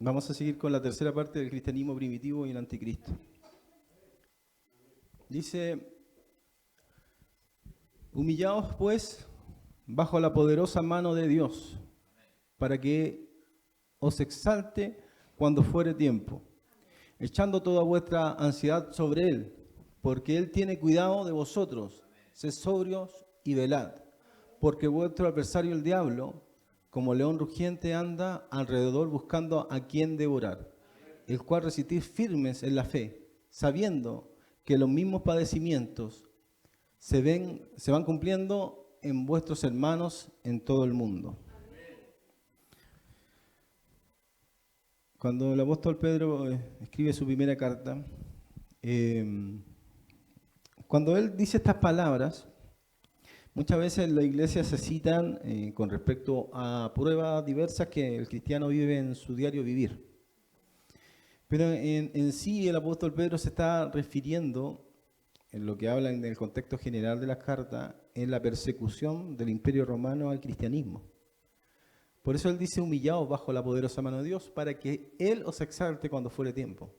Vamos a seguir con la tercera parte del cristianismo primitivo y el anticristo. Dice, humillaos pues bajo la poderosa mano de Dios, para que os exalte cuando fuere tiempo, echando toda vuestra ansiedad sobre Él, porque Él tiene cuidado de vosotros. Sed sobrios y velad, porque vuestro adversario el diablo, como león rugiente, anda alrededor buscando a quien devorar, el cual resistid firmes en la fe, sabiendo que los mismos padecimientos se van cumpliendo en vuestros hermanos en todo el mundo. Cuando el apóstol Pedro escribe su primera carta, cuando él dice estas palabras, muchas veces en la iglesia se citan con respecto a pruebas diversas que el cristiano vive en su diario vivir. Pero en sí el apóstol Pedro se está refiriendo, en lo que habla en el contexto general de las cartas, en la persecución del Imperio Romano al cristianismo. Por eso él dice, humillaos bajo la poderosa mano de Dios, para que Él os exalte cuando fuere tiempo.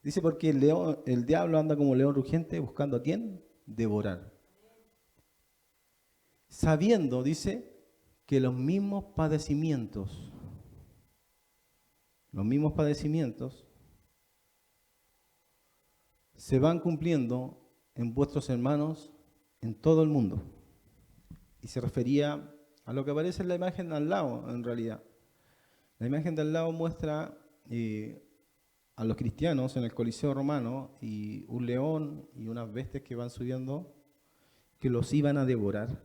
Dice, porque el diablo anda como león rugiente buscando a quién devorar. Sabiendo, dice, que los mismos padecimientos se van cumpliendo en vuestros hermanos en todo el mundo. Y se refería a lo que aparece en la imagen al lado, en realidad. La imagen de al lado muestra a los cristianos en el Coliseo Romano y un león y unas bestias que van subiendo, que los iban a devorar.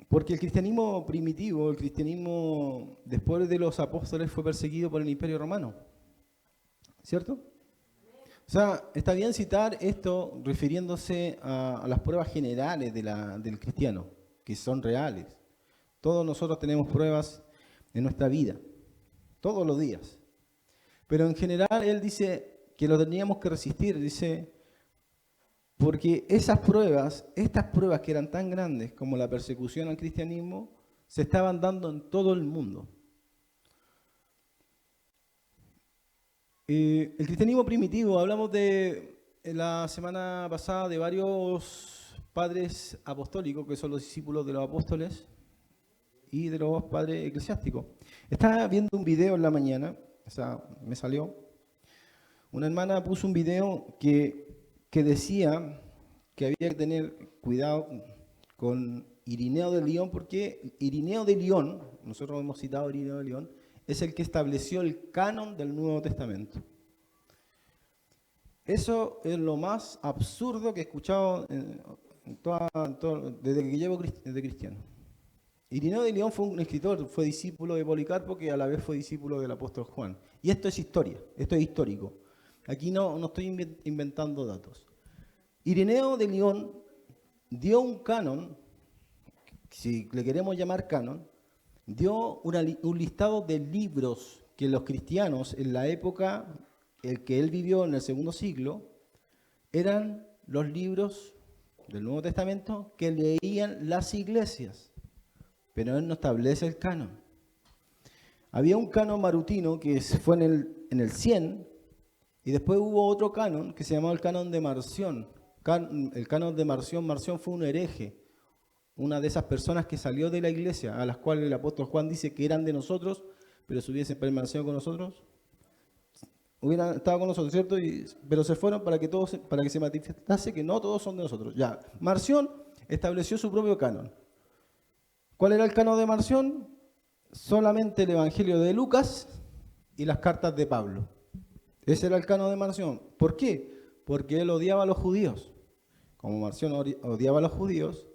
Porque el cristianismo primitivo, el cristianismo después de los apóstoles, fue perseguido por el Imperio Romano, ¿cierto? O sea, está bien citar esto refiriéndose a las pruebas generales del cristiano, que son reales. Todos nosotros tenemos pruebas en nuestra vida, todos los días. Pero en general él dice que lo teníamos que resistir, dice, porque estas pruebas que eran tan grandes como la persecución al cristianismo, se estaban dando en todo el mundo. El cristianismo primitivo, hablamos la semana pasada de varios padres apostólicos, que son los discípulos de los apóstoles y de los padres eclesiásticos. Estaba viendo un video en la mañana, o sea, me salió, una hermana puso un video que decía que había que tener cuidado con Irineo de Lyon, porque Irineo de Lyon, nosotros hemos citado a Irineo de Lyon, es el que estableció el canon del Nuevo Testamento. Eso es lo más absurdo que he escuchado desde que llevo de cristiano. Irineo de Lyon fue un escritor, fue discípulo de Policarpo, que a la vez fue discípulo del apóstol Juan. Y esto es historia, esto es histórico. Aquí no estoy inventando datos. Irineo de Lyon dio un canon, si le queremos llamar canon, dio un listado de libros que los cristianos en la época el que él vivió en el segundo siglo, eran los libros del Nuevo Testamento que leían las iglesias, pero él no establece el canon. Había un canon marutino que fue en el 100, y después hubo otro canon que se llamaba el canon de Marción. El canon de Marción fue un hereje, una de esas personas que salió de la iglesia, a las cuales el apóstol Juan dice que eran de nosotros, pero si hubiesen permanecido con nosotros, hubieran estado con nosotros, ¿cierto? Pero se fueron para que se manifestase que no todos son de nosotros. Ya, Marción estableció su propio canon. ¿Cuál era el canon de Marción? Solamente el Evangelio de Lucas y las cartas de Pablo. Ese era el canon de Marción. ¿Por qué? Porque él odiaba a los judíos. Como Marción odiaba a los judíos,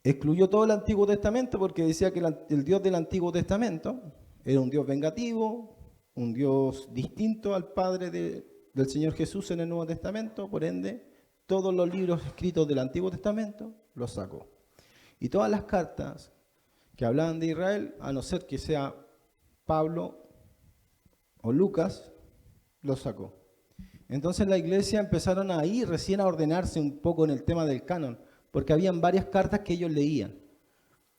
excluyó todo el Antiguo Testamento porque decía que el Dios del Antiguo Testamento era un Dios vengativo, un Dios distinto al Padre del Señor Jesús en el Nuevo Testamento. Por ende, todos los libros escritos del Antiguo Testamento los sacó. Y todas las cartas que hablaban de Israel, a no ser que sea Pablo o Lucas, los sacó. Entonces la iglesia empezaron ahí recién a ordenarse un poco en el tema del canon, porque habían varias cartas que ellos leían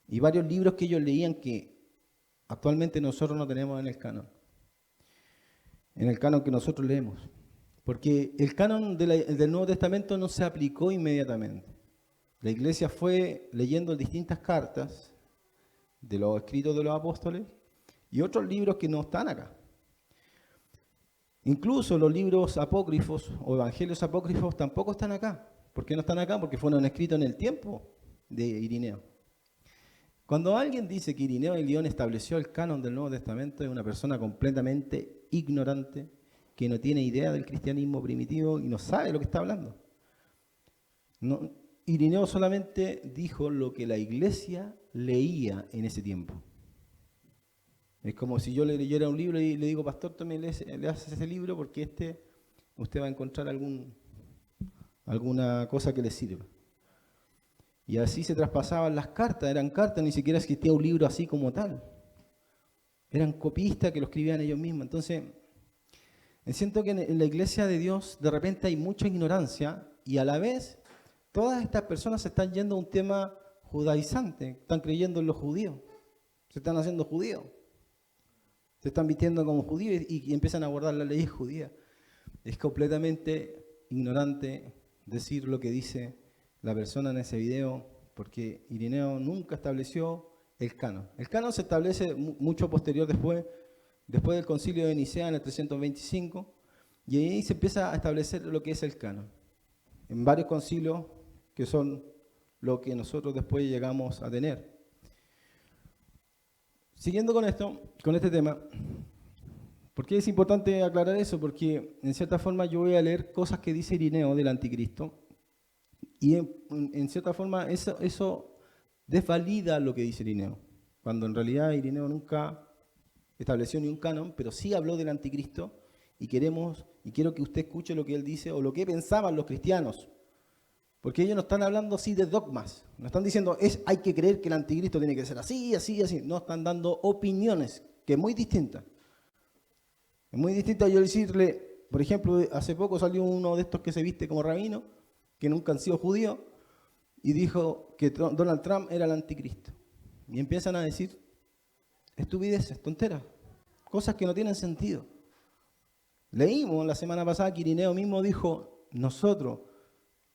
y varios libros que ellos leían que actualmente nosotros no tenemos en el canon que nosotros leemos. Porque el canon del Nuevo Testamento no se aplicó inmediatamente. La iglesia fue leyendo distintas cartas de los escritos de los apóstoles y otros libros que no están acá. Incluso los libros apócrifos o evangelios apócrifos tampoco están acá. ¿Por qué no están acá? Porque fueron escritos en el tiempo de Irineo. Cuando alguien dice que Irineo de Lyon estableció el canon del Nuevo Testamento, es una persona completamente ignorante, que no tiene idea del cristianismo primitivo y no sabe lo que está hablando. No, Irineo solamente dijo lo que la iglesia leía en ese tiempo. Es como si yo le leyera un libro y le digo, pastor, tome, le haces ese libro porque usted va a encontrar alguna cosa que le sirva. Y así se traspasaban las cartas, eran cartas, ni siquiera existía un libro así como tal. Eran copistas que lo escribían ellos mismos. Entonces, siento que en la iglesia de Dios de repente hay mucha ignorancia y a la vez todas estas personas se están yendo a un tema judaizante, están creyendo en los judíos, se están haciendo judíos, se están vistiendo como judíos y empiezan a guardar las leyes judías. Es completamente ignorante decir lo que dice la persona en ese video, porque Irineo nunca estableció el canon. El canon se establece mucho posterior después del concilio de Nicea en el 325, y ahí se empieza a establecer lo que es el canon. En varios concilios que son lo que nosotros después llegamos a tener. Siguiendo con este tema, ¿por qué es importante aclarar eso? Porque en cierta forma yo voy a leer cosas que dice Irineo del anticristo, y en cierta forma eso desvalida lo que dice Irineo, cuando en realidad Irineo nunca estableció ni un canon, pero sí habló del anticristo, y quiero que usted escuche lo que él dice, o lo que pensaban los cristianos, porque ellos no están hablando así de dogmas, no están diciendo, hay que creer que el anticristo tiene que ser así, así, así, no, están dando opiniones, que es muy distinta. Es muy distinta yo decirle, por ejemplo, hace poco salió uno de estos que se viste como rabino, que nunca han sido judíos, y dijo que Donald Trump era el anticristo. Y empiezan a decir estupideces, tonteras, cosas que no tienen sentido. Leímos la semana pasada que Irineo mismo dijo, nosotros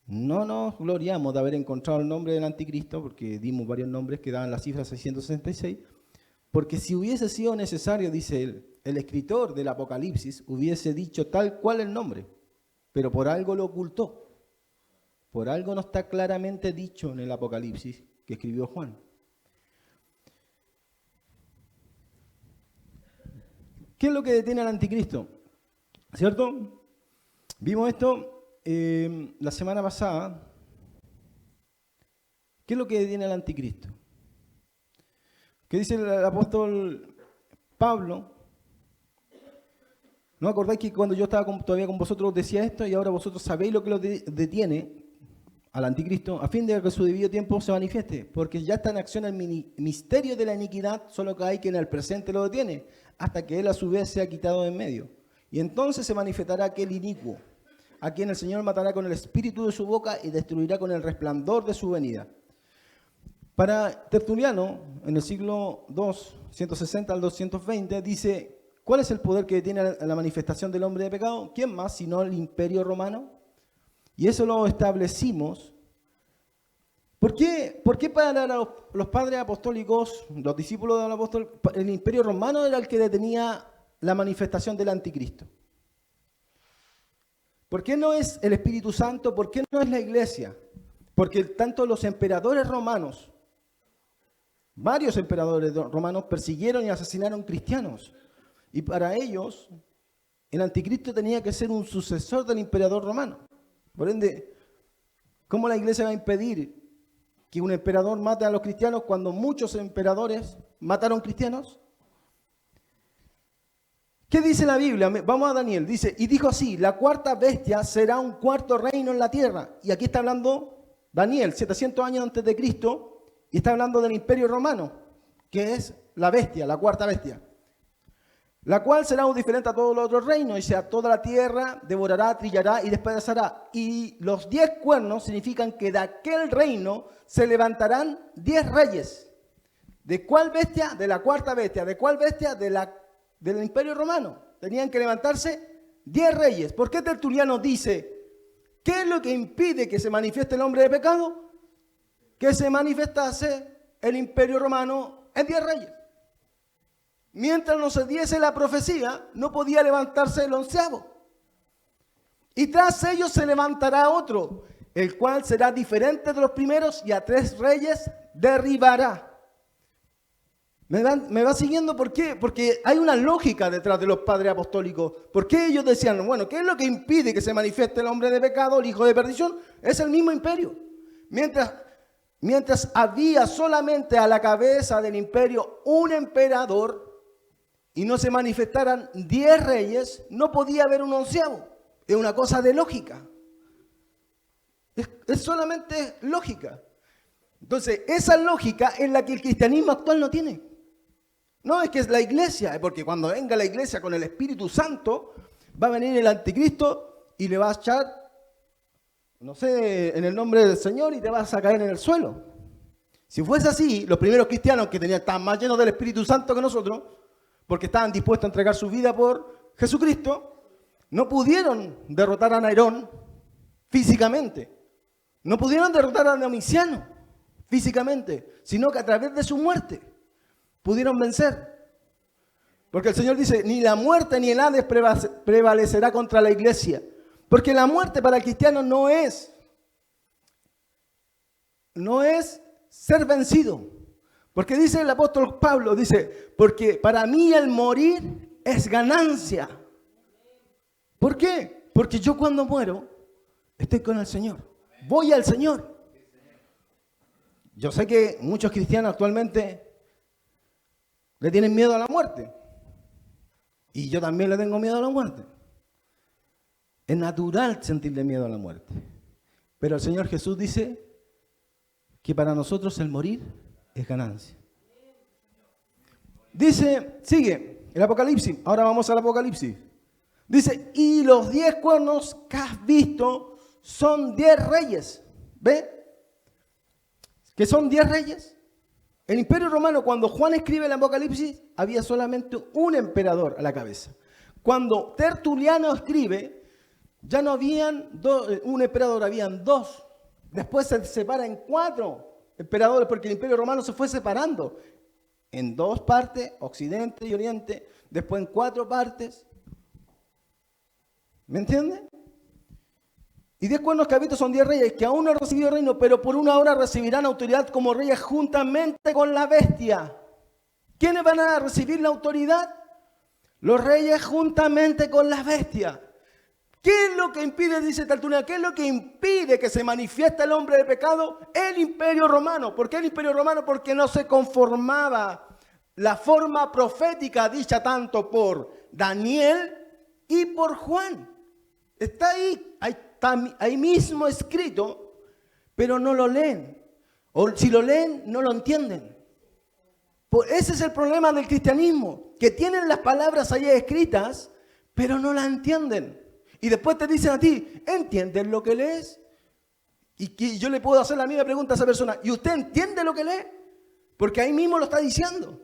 no nos gloriamos de haber encontrado el nombre del anticristo, porque dimos varios nombres que daban la cifra 666, porque si hubiese sido necesario, dice él, el escritor del Apocalipsis hubiese dicho tal cual el nombre, pero por algo lo ocultó. Por algo no está claramente dicho en el Apocalipsis que escribió Juan. ¿Qué es lo que detiene al anticristo? ¿Cierto? Vimos esto la semana pasada. ¿Qué es lo que detiene al anticristo? ¿Qué dice el apóstol Pablo? ¿No acordáis que cuando yo estaba todavía con vosotros decía esto y ahora vosotros sabéis lo que lo detiene al anticristo, a fin de que su debido tiempo se manifieste? Porque ya está en acción el misterio de la iniquidad, solo que hay quien en el presente lo detiene, hasta que él a su vez sea quitado de en medio. Y entonces se manifestará aquel inicuo, a quien el Señor matará con el espíritu de su boca y destruirá con el resplandor de su venida. Para Tertuliano, en el siglo II, 160 al 220, dice, ¿cuál es el poder que detiene a la manifestación del hombre de pecado? ¿Quién más sino el Imperio Romano? Y eso lo establecimos. ¿Por qué para los padres apostólicos, los discípulos del apóstol, el Imperio Romano era el que detenía la manifestación del anticristo? ¿Por qué no es el Espíritu Santo? ¿Por qué no es la iglesia? Porque tanto los emperadores romanos, varios emperadores romanos persiguieron y asesinaron cristianos. Y para ellos, el anticristo tenía que ser un sucesor del emperador romano. Por ende, ¿cómo la iglesia va a impedir que un emperador mate a los cristianos cuando muchos emperadores mataron cristianos? ¿Qué dice la Biblia? Vamos a Daniel. Dice, y dijo así, la cuarta bestia será un cuarto reino en la tierra. Y aquí está hablando Daniel, 700 años antes de Cristo, y está hablando del Imperio Romano, que es la bestia, la cuarta bestia. La cual será muy diferente a todos los otros reinos, y sea toda la tierra devorará, trillará y despedazará. Y los 10 cuernos significan que de aquel reino se levantarán 10 reyes. ¿De cuál bestia? De la cuarta bestia. ¿De cuál bestia? Del Imperio Romano. Tenían que levantarse 10 reyes. ¿Por qué Tertuliano dice, qué es lo que impide que se manifieste el hombre de pecado? Que se manifestase el Imperio Romano en 10 reyes. Mientras no se diese la profecía, no podía levantarse el 11º. Y tras ellos se levantará otro, el cual será diferente de los primeros y a 3 reyes derribará. ¿Me va siguiendo? ¿Por qué? Porque hay una lógica detrás de los padres apostólicos. ¿Por qué ellos decían, bueno, qué es lo que impide que se manifieste el hombre de pecado, el hijo de perdición? Es el mismo imperio. Mientras había solamente a la cabeza del imperio un emperador y no se manifestaran 10 reyes, no podía haber un 11º. Es una cosa de lógica. Es solamente lógica. Entonces, esa lógica es la que el cristianismo actual no tiene. No es que es la iglesia, porque cuando venga la iglesia con el Espíritu Santo, va a venir el anticristo y le va a echar, no sé, en el nombre del Señor y te vas a caer en el suelo. Si fuese así, los primeros cristianos que estaban más llenos del Espíritu Santo que nosotros, porque estaban dispuestos a entregar su vida por Jesucristo, no pudieron derrotar a Nerón físicamente. No pudieron derrotar a Domiciano físicamente, sino que a través de su muerte pudieron vencer. Porque el Señor dice, ni la muerte ni el Hades prevalecerá contra la iglesia. Porque la muerte para el cristiano no es ser vencido. Porque dice el apóstol Pablo, dice, porque para mí el morir es ganancia. ¿Por qué? Porque yo cuando muero estoy con el Señor. Voy al Señor. Yo sé que muchos cristianos actualmente le tienen miedo a la muerte. Y yo también le tengo miedo a la muerte. Es natural sentirle miedo a la muerte. Pero el Señor Jesús dice que para nosotros el morir es ganancia. Dice, sigue, el Apocalipsis. Ahora vamos al Apocalipsis. Dice, y los 10 cuernos que has visto son 10 reyes. ¿Ve? ¿Que son 10 reyes? El Imperio Romano, cuando Juan escribe el Apocalipsis, había solamente un emperador a la cabeza. Cuando Tertuliano escribe, ya no habían un emperador, habían 2. Después se separa en 4 emperadores, porque el Imperio Romano se fue separando en 2 partes, Occidente y Oriente, después en 4 partes. ¿Me entiende? Y 10 cuernos que habitan son 10 reyes que aún no han recibido reino, pero por una hora recibirán autoridad como reyes juntamente con la bestia. ¿Quiénes van a recibir la autoridad? Los reyes juntamente con la bestia. ¿Qué es lo que impide, dice Tertuliano, qué es lo que impide que se manifieste el hombre de pecado? El Imperio Romano. ¿Por qué el Imperio Romano? Porque no se conformaba la forma profética dicha tanto por Daniel y por Juan. Está ahí mismo escrito, pero no lo leen. O si lo leen, no lo entienden. Ese es el problema del cristianismo, que tienen las palabras ahí escritas, pero no las entienden. Y después te dicen a ti, ¿entiendes lo que lees? Y yo le puedo hacer la misma pregunta a esa persona, ¿y usted entiende lo que lee? Porque ahí mismo lo está diciendo.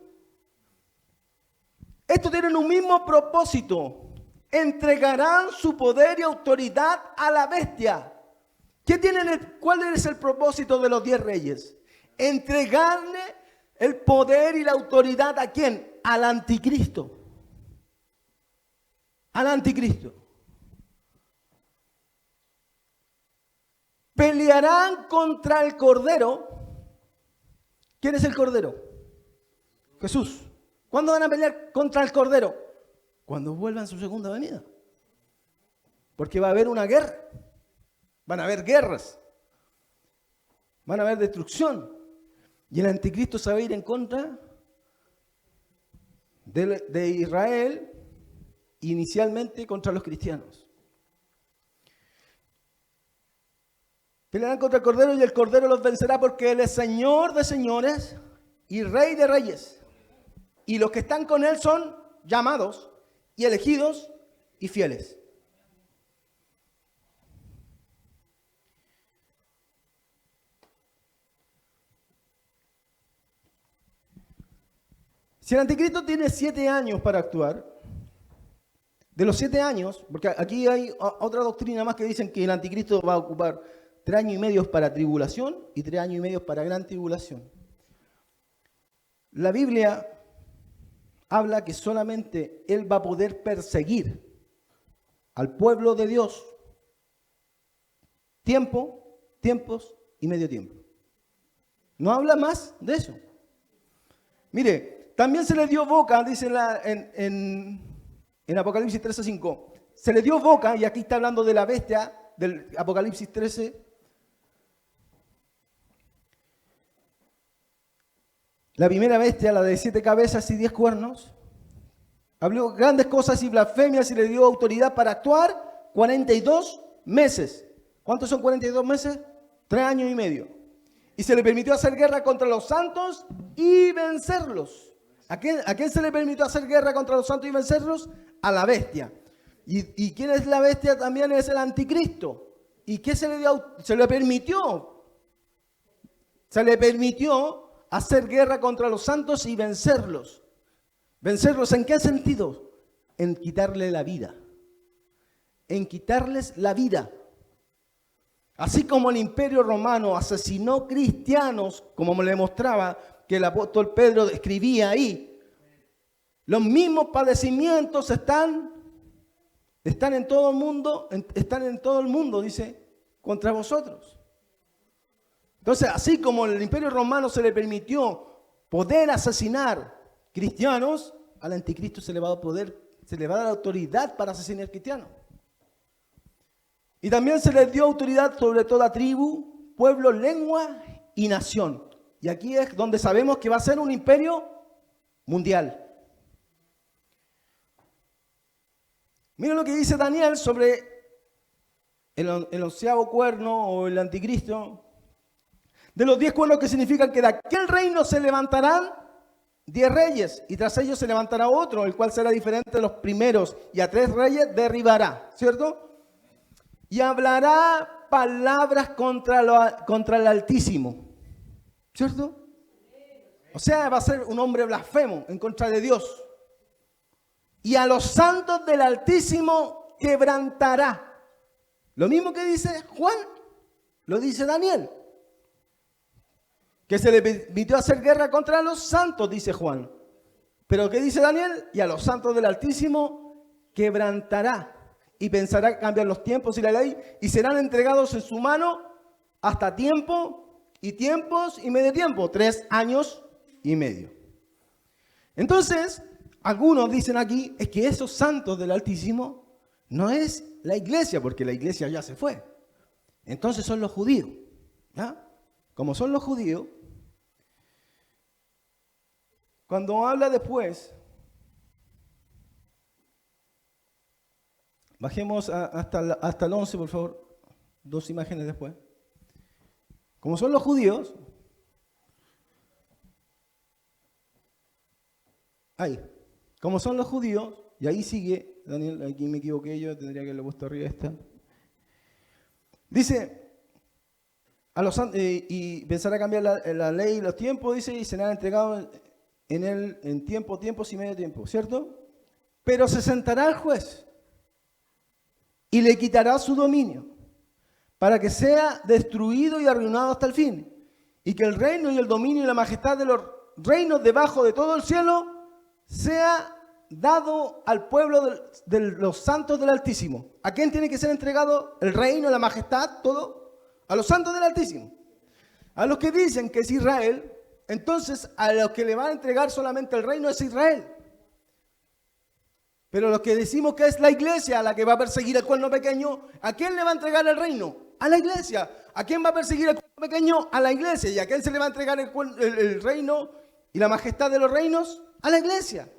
Estos tienen un mismo propósito. Entregarán su poder y autoridad a la bestia. ¿Cuál es el propósito de los 10 reyes? Entregarle el poder y la autoridad ¿a quién? Al anticristo. Al anticristo. Pelearán contra el Cordero. ¿Quién es el Cordero? Jesús. ¿Cuándo van a pelear contra el Cordero? Cuando vuelva en su segunda venida. Porque va a haber una guerra. Van a haber guerras. Van a haber destrucción. Y el anticristo se va a ir en contra de Israel, inicialmente contra los cristianos. Pelearán contra el Cordero y el Cordero los vencerá porque Él es Señor de señores y Rey de reyes. Y los que están con Él son llamados y elegidos y fieles. Si el anticristo tiene 7 años para actuar, de los 7 años, porque aquí hay otra doctrina más que dicen que el anticristo va a ocupar 3 años y medio para tribulación y 3 años y medio para gran tribulación. La Biblia habla que solamente él va a poder perseguir al pueblo de Dios tiempos y medio tiempo. No habla más de eso. Mire, también se le dio boca, dice en Apocalipsis 13:5. Se le dio boca, y aquí está hablando de la bestia del Apocalipsis 13. La primera bestia, la de 7 cabezas y 10 cuernos, habló grandes cosas y blasfemias y le dio autoridad para actuar 42 meses. ¿Cuántos son 42 meses? 3 años y medio. Y se le permitió hacer guerra contra los santos y vencerlos. ¿A quién se le permitió hacer guerra contra los santos y vencerlos? A la bestia. ¿Y quién es la bestia? También es el anticristo. ¿Y qué se le dio? Se le permitió. Se le permitió hacer guerra contra los santos y vencerlos. ¿Vencerlos en qué sentido? En quitarle la vida. En quitarles la vida. Así como el Imperio Romano asesinó cristianos, como le mostraba que el apóstol Pedro escribía ahí, los mismos padecimientos están en todo el mundo, dice, contra vosotros. Entonces, así como el Imperio Romano se le permitió poder asesinar cristianos, al anticristo se le va a dar autoridad para asesinar cristianos. Y también se les dio autoridad sobre toda tribu, pueblo, lengua y nación. Y aquí es donde sabemos que va a ser un imperio mundial. Miren lo que dice Daniel sobre el 11º cuerno o el anticristo. De los 10 cuernos, que significan que de aquel reino se levantarán 10 reyes, y tras ellos se levantará otro, el cual será diferente de los primeros, y a 3 reyes derribará, ¿cierto? Y hablará palabras contra el Altísimo, ¿cierto? O sea, va a ser un hombre blasfemo en contra de Dios. Y a los santos del Altísimo quebrantará. Lo mismo que dice Juan, lo dice Daniel. Que se le permitió hacer guerra contra los santos, dice Juan. Pero ¿qué dice Daniel? Y a los santos del Altísimo quebrantará. Y pensará cambiar los tiempos y la ley, y serán entregados en su mano hasta tiempo y tiempos y medio tiempo, 3 años y medio. Entonces, algunos dicen aquí, es que esos santos del Altísimo no es la iglesia, porque la iglesia ya se fue. Entonces son los judíos. ¿Ya? Como son los judíos, cuando habla después, bajemos hasta el 11, por favor. 2 imágenes después. Como son los judíos, ahí. Como son los judíos, y ahí sigue, Daniel, aquí me equivoqué yo, tendría que haberle puesto arriba esta. Dice, y pensará cambiar la ley y los tiempos, dice, y serán entregados en él en tiempos y medio tiempo, ¿cierto? Pero se sentará el juez y le quitará su dominio, para que sea destruido y arruinado hasta el fin, y que el reino y el dominio y la majestad de los reinos debajo de todo el cielo sea dado al pueblo de los santos del Altísimo. ¿A quién tiene que ser entregado el reino, la majestad, todo? A los santos del Altísimo. A los que dicen que es Israel, entonces a los que le van a entregar solamente el reino es Israel. Pero los que decimos que es la iglesia a la que va a perseguir el cuerno pequeño, ¿a quién le va a entregar el reino? A la iglesia. ¿A quién va a perseguir el cuerno pequeño? A la iglesia. ¿Y a quién se le va a entregar el reino y la majestad de los reinos? A la iglesia.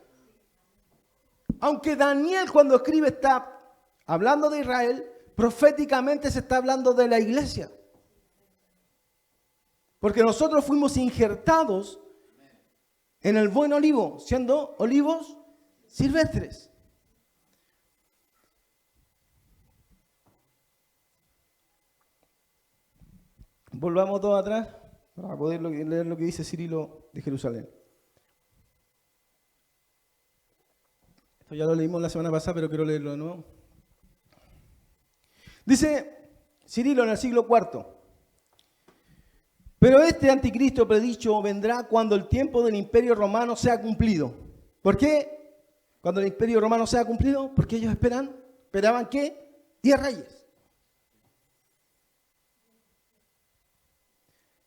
Aunque Daniel, cuando escribe, está hablando de Israel, proféticamente se está hablando de la iglesia. Porque nosotros fuimos injertados en el buen olivo, siendo olivos silvestres. Volvamos todos atrás para poder leer lo que dice Cirilo de Jerusalén. Esto ya lo leímos la semana pasada, pero quiero leerlo de nuevo. Dice Cirilo en el siglo IV. Pero este anticristo predicho vendrá cuando el tiempo del imperio romano sea cumplido. ¿Por qué? Cuando el imperio romano sea cumplido, porque ellos esperaban ¿qué? 10 reyes.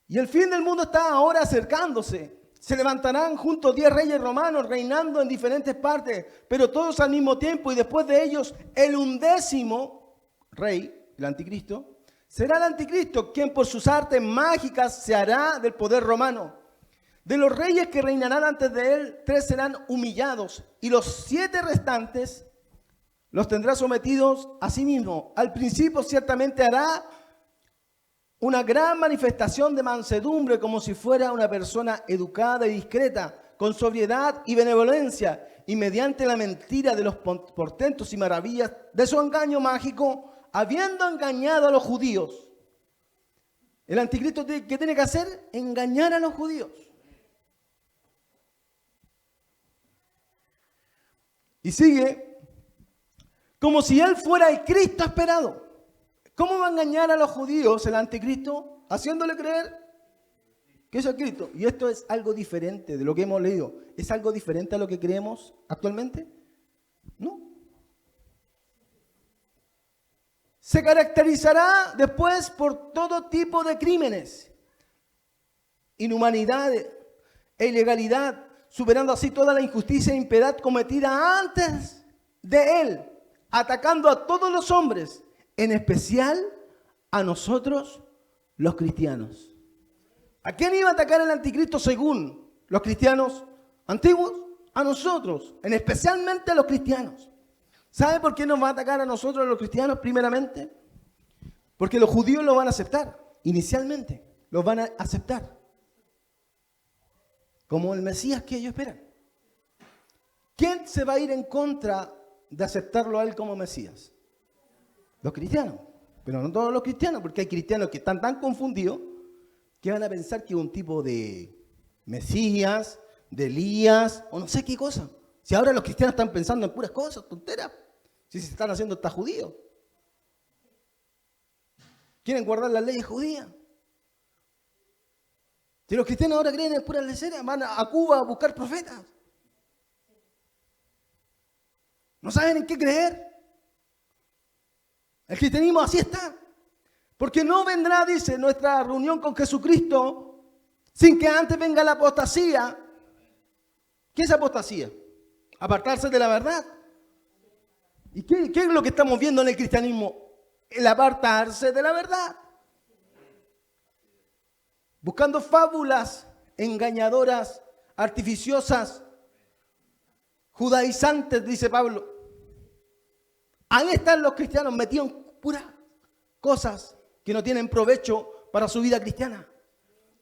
Y el fin del mundo está ahora acercándose. Se levantarán juntos 10 reyes romanos reinando en diferentes partes, pero todos al mismo tiempo, y después de ellos el 11º rey, el anticristo, será el anticristo quien por sus artes mágicas se hará del poder romano. De los reyes que reinarán antes de él, 3 serán humillados, y los 7 restantes los tendrá sometidos a sí mismo. Al principio ciertamente hará una gran manifestación de mansedumbre, como si fuera una persona educada y discreta, con sobriedad y benevolencia, y mediante la mentira de los portentos y maravillas de su engaño mágico, habiendo engañado a los judíos. El anticristo, ¿qué tiene que hacer? Engañar a los judíos. Y sigue, como si él fuera el Cristo esperado. ¿Cómo va a engañar a los judíos el anticristo? Haciéndole creer que es el Cristo. Y esto es algo diferente de lo que hemos leído. ¿Es algo diferente a lo que creemos actualmente? No. Se caracterizará después por todo tipo de crímenes, inhumanidad e ilegalidad, superando así toda la injusticia e impiedad cometida antes de él, atacando a todos los hombres, en especial a nosotros los cristianos. ¿A quién iba a atacar el anticristo según los cristianos antiguos? A nosotros, en especialmente a los cristianos. ¿Sabe por qué nos va a atacar a nosotros los cristianos primeramente? Porque los judíos lo van a aceptar, inicialmente, los van a aceptar como el Mesías que ellos esperan. ¿Quién se va a ir en contra de aceptarlo a él como Mesías? Los cristianos, pero no todos los cristianos, porque hay cristianos que están tan confundidos que van a pensar que es un tipo de Mesías, de Elías, o no sé qué cosa. Si ahora los cristianos están pensando en puras cosas, tonteras, si se están haciendo hasta judíos. Quieren guardar las leyes judías. Si los cristianos ahora creen en puras leceras, van a Cuba a buscar profetas. No saben en qué creer. El cristianismo así está. Porque no vendrá, dice, nuestra reunión con Jesucristo sin que antes venga la apostasía. ¿Qué es apostasía? Apartarse de la verdad. ¿Y qué es lo que estamos viendo en el cristianismo? El apartarse de la verdad. Buscando fábulas engañadoras, artificiosas, judaizantes, dice Pablo. Ahí están los cristianos metidos en puras cosas que no tienen provecho para su vida cristiana.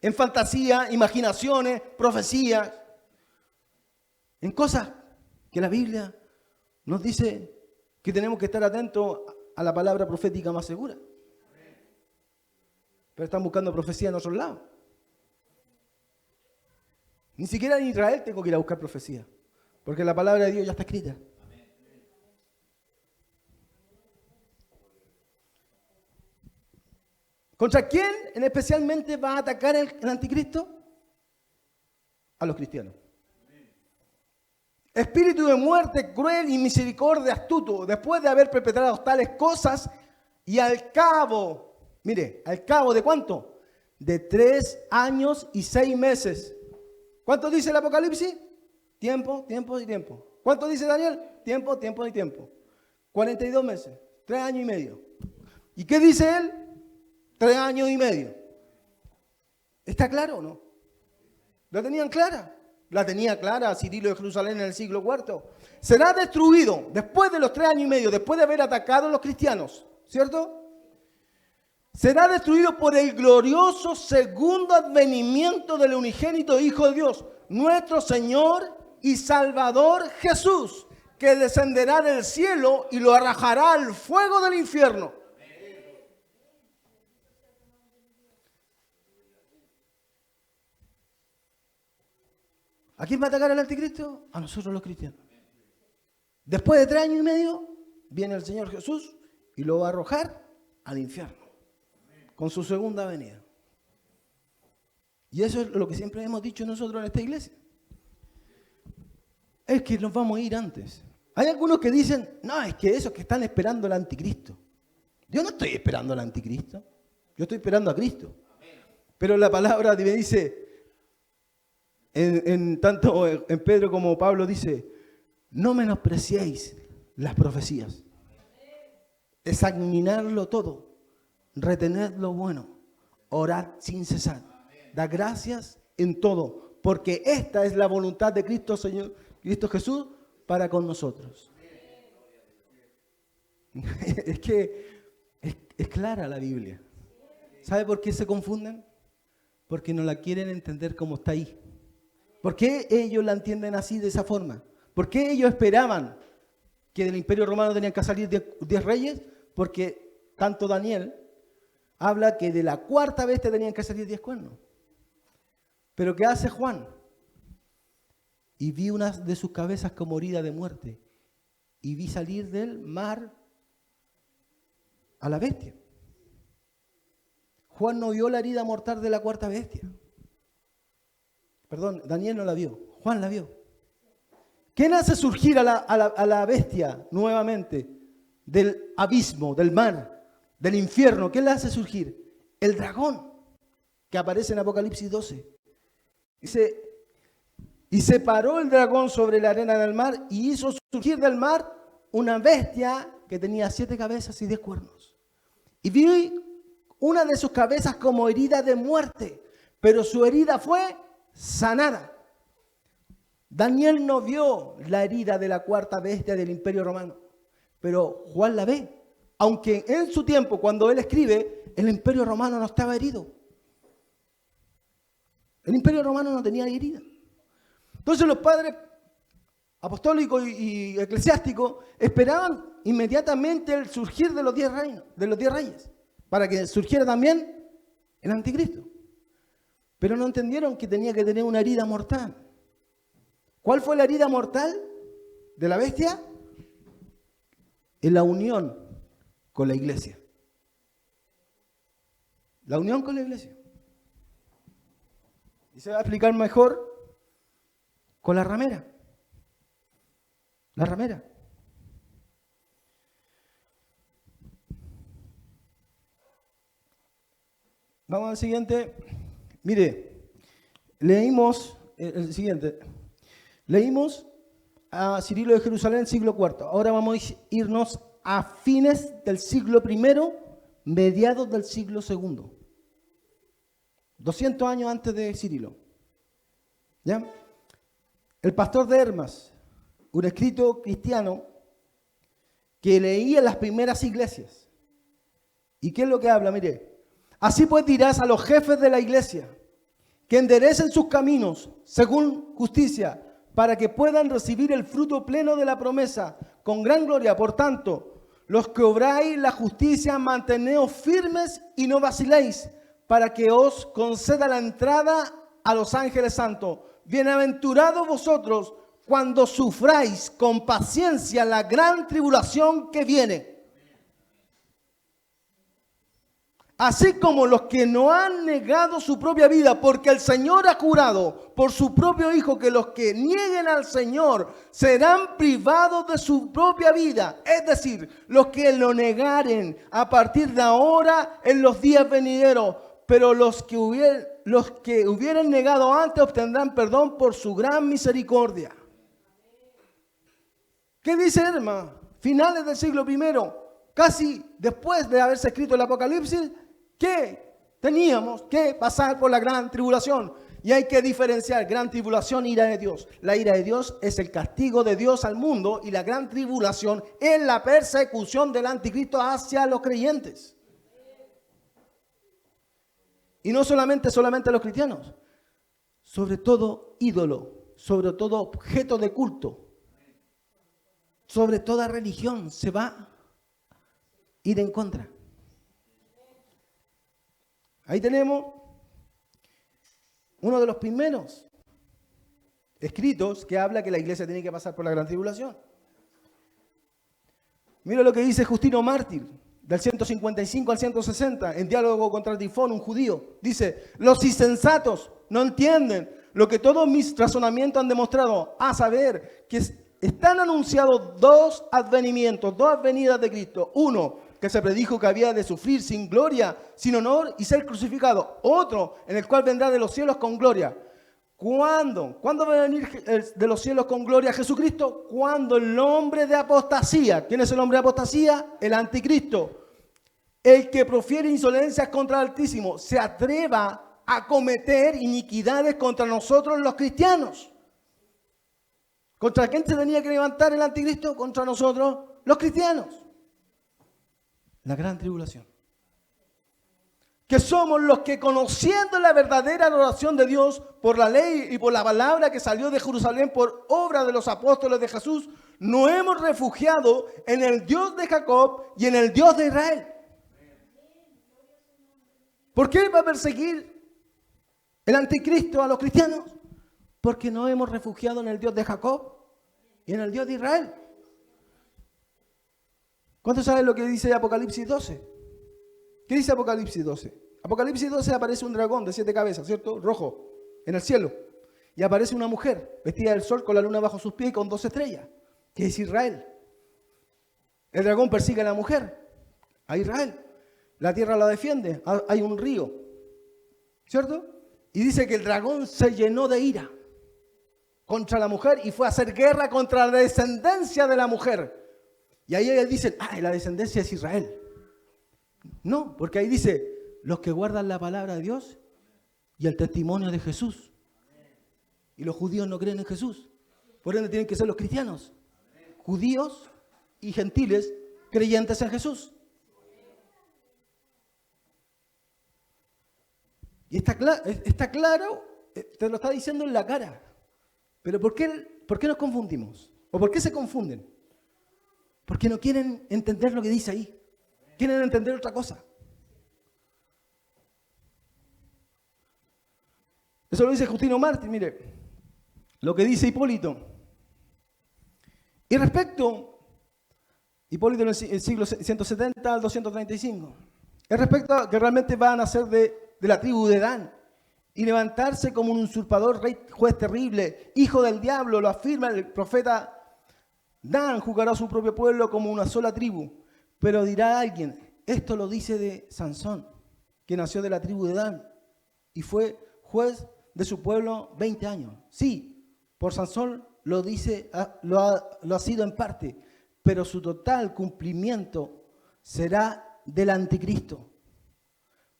En fantasía, imaginaciones, profecías. En cosas que la Biblia nos dice que tenemos que estar atentos a la palabra profética más segura. Pero están buscando profecía en otros lados. Ni siquiera en Israel tengo que ir a buscar profecía, porque la palabra de Dios ya está escrita. ¿Contra quién especialmente va a atacar el anticristo? A los cristianos. Espíritu de muerte, cruel y misericordia astuto, después de haber perpetrado tales cosas, y al cabo, mire, al cabo de ¿cuánto? De 3 años y 6 meses. ¿Cuánto dice el Apocalipsis? Tiempo, tiempo y tiempo. ¿Cuánto dice Daniel? Tiempo, tiempo y tiempo. 42 meses, 3 años y medio. ¿Y qué dice él? 3 años y medio. ¿Está claro o no? ¿La tenían clara? La tenía clara Cirilo de Jerusalén en el siglo IV. Será destruido después de los 3 años y medio, después de haber atacado a los cristianos, ¿cierto? Será destruido por el glorioso segundo advenimiento del unigénito Hijo de Dios, nuestro Señor y Salvador Jesús, que descenderá del cielo y lo arrojará al fuego del infierno. ¿A quién va a atacar el anticristo? A nosotros los cristianos. Después de 3 años y medio, viene el Señor Jesús y lo va a arrojar al infierno con su segunda venida. Y eso es lo que siempre hemos dicho nosotros en esta iglesia. Es que nos vamos a ir antes. Hay algunos que dicen, no, es que esos que están esperando al anticristo. Yo no estoy esperando al anticristo. Yo estoy esperando a Cristo. Pero la palabra me dice, tanto en Pedro como Pablo dice, no menospreciéis las profecías. Examinarlo todo. Retened lo bueno. Orad sin cesar. Da gracias en todo. Porque esta es la voluntad de Cristo, Señor, Cristo Jesús, para con nosotros. Es que es clara la Biblia. ¿Sabe por qué se confunden? Porque no la quieren entender como está ahí. ¿Por qué ellos la entienden así, de esa forma? ¿Por qué ellos esperaban que del Imperio Romano tenían que salir 10 reyes? Porque tanto Daniel habla que de la cuarta bestia tenían que salir 10 cuernos. Pero ¿qué hace Juan? Y vi una de sus cabezas como herida de muerte. Y vi salir del mar a la bestia. Juan no vio la herida mortal de la cuarta bestia. Perdón, Daniel no la vio. Juan la vio. ¿Quién hace surgir a la bestia nuevamente del abismo, del mar, del infierno? ¿Quién la hace surgir? El dragón, que aparece en Apocalipsis 12. Dice, y se paró el dragón sobre la arena del mar y hizo surgir del mar una bestia que tenía 7 cabezas y 10 cuernos. Y vi una de sus cabezas como herida de muerte, pero su herida fue sanada. Daniel no vio la herida de la cuarta bestia del Imperio Romano, pero Juan la ve. Aunque en su tiempo, cuando él escribe, el Imperio Romano no estaba herido. El Imperio Romano no tenía herida. Entonces los padres apostólicos y eclesiásticos esperaban inmediatamente el surgir de los 10 reinos, de los 10 reyes, para que surgiera también el anticristo. Pero no entendieron que tenía que tener una herida mortal. ¿Cuál fue la herida mortal de la bestia? En la unión con la iglesia. La unión con la iglesia. Y se va a explicar mejor con la ramera. La ramera. Vamos al siguiente. Mire, leímos el siguiente. Leímos a Cirilo de Jerusalén, siglo IV. Ahora vamos a irnos a fines del siglo I, mediados del siglo II. 200 años antes de Cirilo. ¿Ya? El pastor de Hermas, un escrito cristiano que leía las primeras iglesias. ¿Y qué es lo que habla? Mire, así pues dirás a los jefes de la iglesia que enderecen sus caminos según justicia, para que puedan recibir el fruto pleno de la promesa con gran gloria. Por tanto, los que obráis la justicia, manteneos firmes y no vaciléis, para que os conceda la entrada a los ángeles santos. Bienaventurados vosotros cuando sufráis con paciencia la gran tribulación que viene. Así como los que no han negado su propia vida, porque el Señor ha jurado por su propio Hijo que los que nieguen al Señor serán privados de su propia vida. Es decir, los que lo negaren a partir de ahora en los días venideros. Pero los que hubieran negado antes obtendrán perdón por su gran misericordia. ¿Qué dice Hermas? Finales del siglo I, casi después de haberse escrito el Apocalipsis, que teníamos que pasar por la gran tribulación. Y hay que diferenciar gran tribulación e ira de Dios. La ira de Dios es el castigo de Dios al mundo y la gran tribulación es la persecución del anticristo hacia los creyentes. Y no solamente a los cristianos, sobre todo ídolo, sobre todo objeto de culto, sobre toda religión se va a ir en contra. Ahí tenemos uno de los primeros escritos que habla que la iglesia tiene que pasar por la gran tribulación. Mira lo que dice Justino Mártir, del 155 al 160, en diálogo contra Tifón, un judío. Dice, los insensatos no entienden lo que todos mis razonamientos han demostrado, a saber, que están anunciados dos advenimientos, dos venidas de Cristo. Uno, que se predijo que había de sufrir sin gloria, sin honor y ser crucificado. Otro, en el cual vendrá de los cielos con gloria. ¿Cuándo? ¿Cuándo va a venir de los cielos con gloria Jesucristo? Cuando el hombre de apostasía, ¿quién es el hombre de apostasía? El anticristo. El que profiere insolencias contra el Altísimo, se atreva a cometer iniquidades contra nosotros los cristianos. ¿Contra quién se tenía que levantar el anticristo? Contra nosotros los cristianos. La gran tribulación. Que somos los que, conociendo la verdadera adoración de Dios por la ley y por la palabra que salió de Jerusalén por obra de los apóstoles de Jesús, nos hemos refugiado en el Dios de Jacob y en el Dios de Israel. ¿Por qué va a perseguir el anticristo a los cristianos? Porque nos hemos refugiado en el Dios de Jacob y en el Dios de Israel. ¿Cuántos saben lo que dice Apocalipsis 12? ¿Qué dice Apocalipsis 12? Apocalipsis 12 aparece un dragón de 7 cabezas, ¿cierto? Rojo, en el cielo. Y aparece una mujer vestida del sol con la luna bajo sus pies y con 2 estrellas, que es Israel. El dragón persigue a la mujer, a Israel. La tierra la defiende, hay un río, ¿cierto? Y dice que el dragón se llenó de ira contra la mujer y fue a hacer guerra contra la descendencia de la mujer. Y ahí ellos dicen, la descendencia es Israel. No, porque ahí dice, los que guardan la palabra de Dios y el testimonio de Jesús. Y los judíos no creen en Jesús. Por ende tienen que ser los cristianos. Judíos y gentiles creyentes en Jesús. Y está claro, te lo está diciendo en la cara. Pero ¿por qué nos confundimos? ¿O por qué se confunden? Porque no quieren entender lo que dice ahí. Quieren entender otra cosa. Eso lo dice Justino Mártir, mire. Lo que dice Hipólito. Y Hipólito en el siglo 170 al 235. Es respecto a que realmente van a ser de la tribu de Dan. Y levantarse como un usurpador, rey, juez terrible, hijo del diablo, lo afirma el profeta. Dan juzgará a su propio pueblo como una sola tribu. Pero dirá alguien, esto lo dice de Sansón, que nació de la tribu de Dan y fue juez de su pueblo 20 años. Sí, por Sansón lo dice, lo ha sido en parte, pero su total cumplimiento será del anticristo.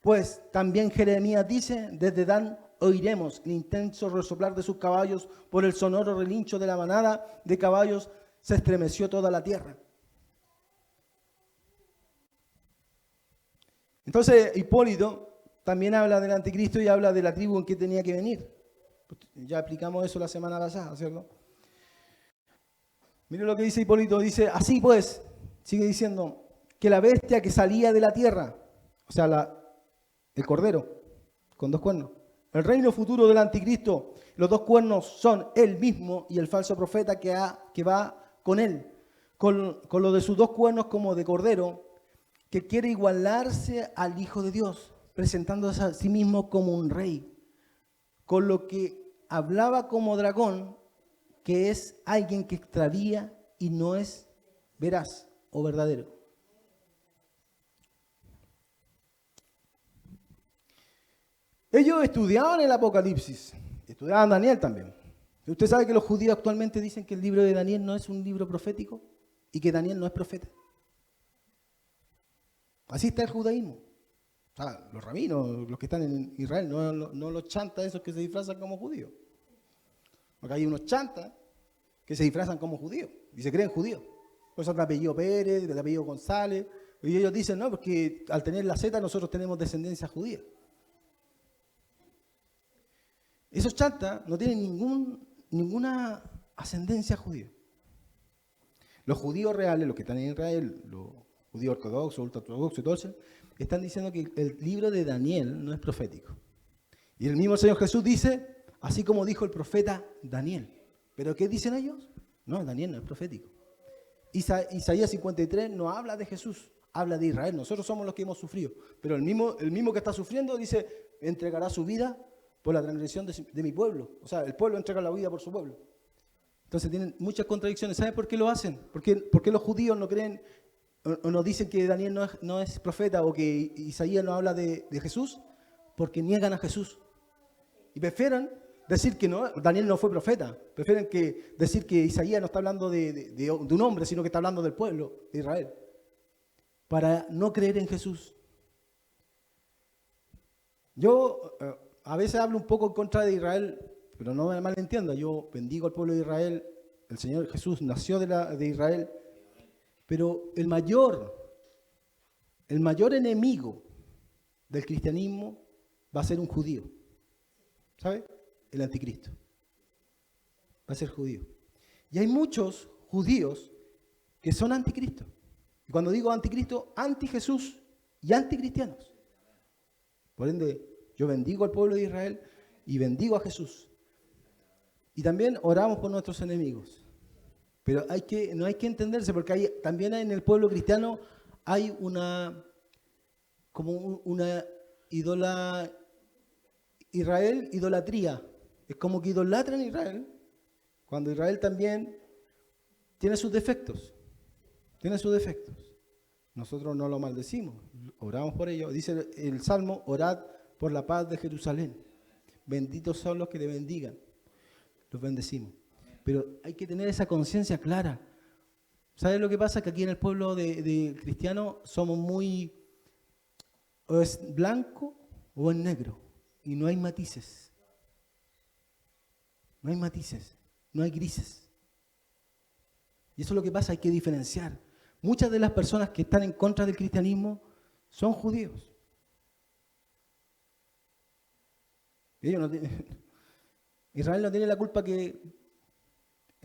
Pues también Jeremías dice, desde Dan oiremos el intenso resoplar de sus caballos, por el sonoro relincho de la manada de caballos se estremeció toda la tierra. Entonces Hipólito también habla del anticristo y habla de la tribu en que tenía que venir. Ya explicamos eso la semana pasada, ¿cierto? Miren lo que dice Hipólito, dice, así pues, sigue diciendo, que la bestia que salía de la tierra, o sea, el cordero, con 2 cuernos, el reino futuro del anticristo, los 2 cuernos son él mismo y el falso profeta que va con él, con lo de sus 2 cuernos como de cordero, que quiere igualarse al Hijo de Dios, presentándose a sí mismo como un rey, con lo que hablaba como dragón, que es alguien que extravía y no es veraz o verdadero. Ellos estudiaban el Apocalipsis, estudiaban Daniel también. Usted sabe que los judíos actualmente dicen que el libro de Daniel no es un libro profético y que Daniel no es profeta. Así está el judaísmo. O sea, los rabinos, los que están en Israel, no los chantas esos que se disfrazan como judíos. Porque hay unos chantas que se disfrazan como judíos y se creen judíos. Pues son de apellido Pérez, de apellido González. Y ellos dicen, no, porque al tener la Z nosotros tenemos descendencia judía. Esos chantas no tienen ninguna ascendencia judía. Los judíos reales, los que están en Israel, los judíos ortodoxos, ultraortodoxos y todo eso, están diciendo que el libro de Daniel no es profético. Y el mismo Señor Jesús dice, así como dijo el profeta Daniel. ¿Pero qué dicen ellos? No, Daniel no es profético. Isaías 53 no habla de Jesús, habla de Israel. Nosotros somos los que hemos sufrido. Pero el mismo que está sufriendo dice, entregará su vida por la transgresión de mi pueblo. O sea, el pueblo entrega la vida por su pueblo. Entonces tienen muchas contradicciones. ¿Saben por qué lo hacen? ¿Por qué los judíos no creen o nos dicen que Daniel no es profeta o que Isaías no habla de Jesús? Porque niegan a Jesús. Y prefieren decir que no, Daniel no fue profeta. Prefieren decir que Isaías no está hablando de un hombre, sino que está hablando del pueblo de Israel. Para no creer en Jesús. Yo a veces hablo un poco en contra de Israel, pero no me malentienda. Yo bendigo al pueblo de Israel. El Señor Jesús nació de Israel. Pero el mayor enemigo del cristianismo va a ser un judío. ¿Sabe? El anticristo. Va a ser judío. Y hay muchos judíos que son anticristo. Y cuando digo anticristo, anti-Jesús y anticristianos. Por ende, yo bendigo al pueblo de Israel y bendigo a Jesús. Y también oramos por nuestros enemigos. Pero no hay que entenderse, porque también en el pueblo cristiano hay una idolatría. Es como que idolatran a Israel, cuando Israel también tiene sus defectos. Tiene sus defectos. Nosotros no lo maldecimos, oramos por ello. Dice el Salmo, orad por la paz de Jerusalén. Benditos son los que te bendigan. Los bendecimos. Pero hay que tener esa conciencia clara. ¿Sabes lo que pasa? Que aquí en el pueblo de cristianos somos muy, o es blanco o es negro. Y no hay matices. No hay matices. No hay grises. Y eso es lo que pasa, hay que diferenciar. Muchas de las personas que están en contra del cristianismo son judíos. Israel no tiene la culpa que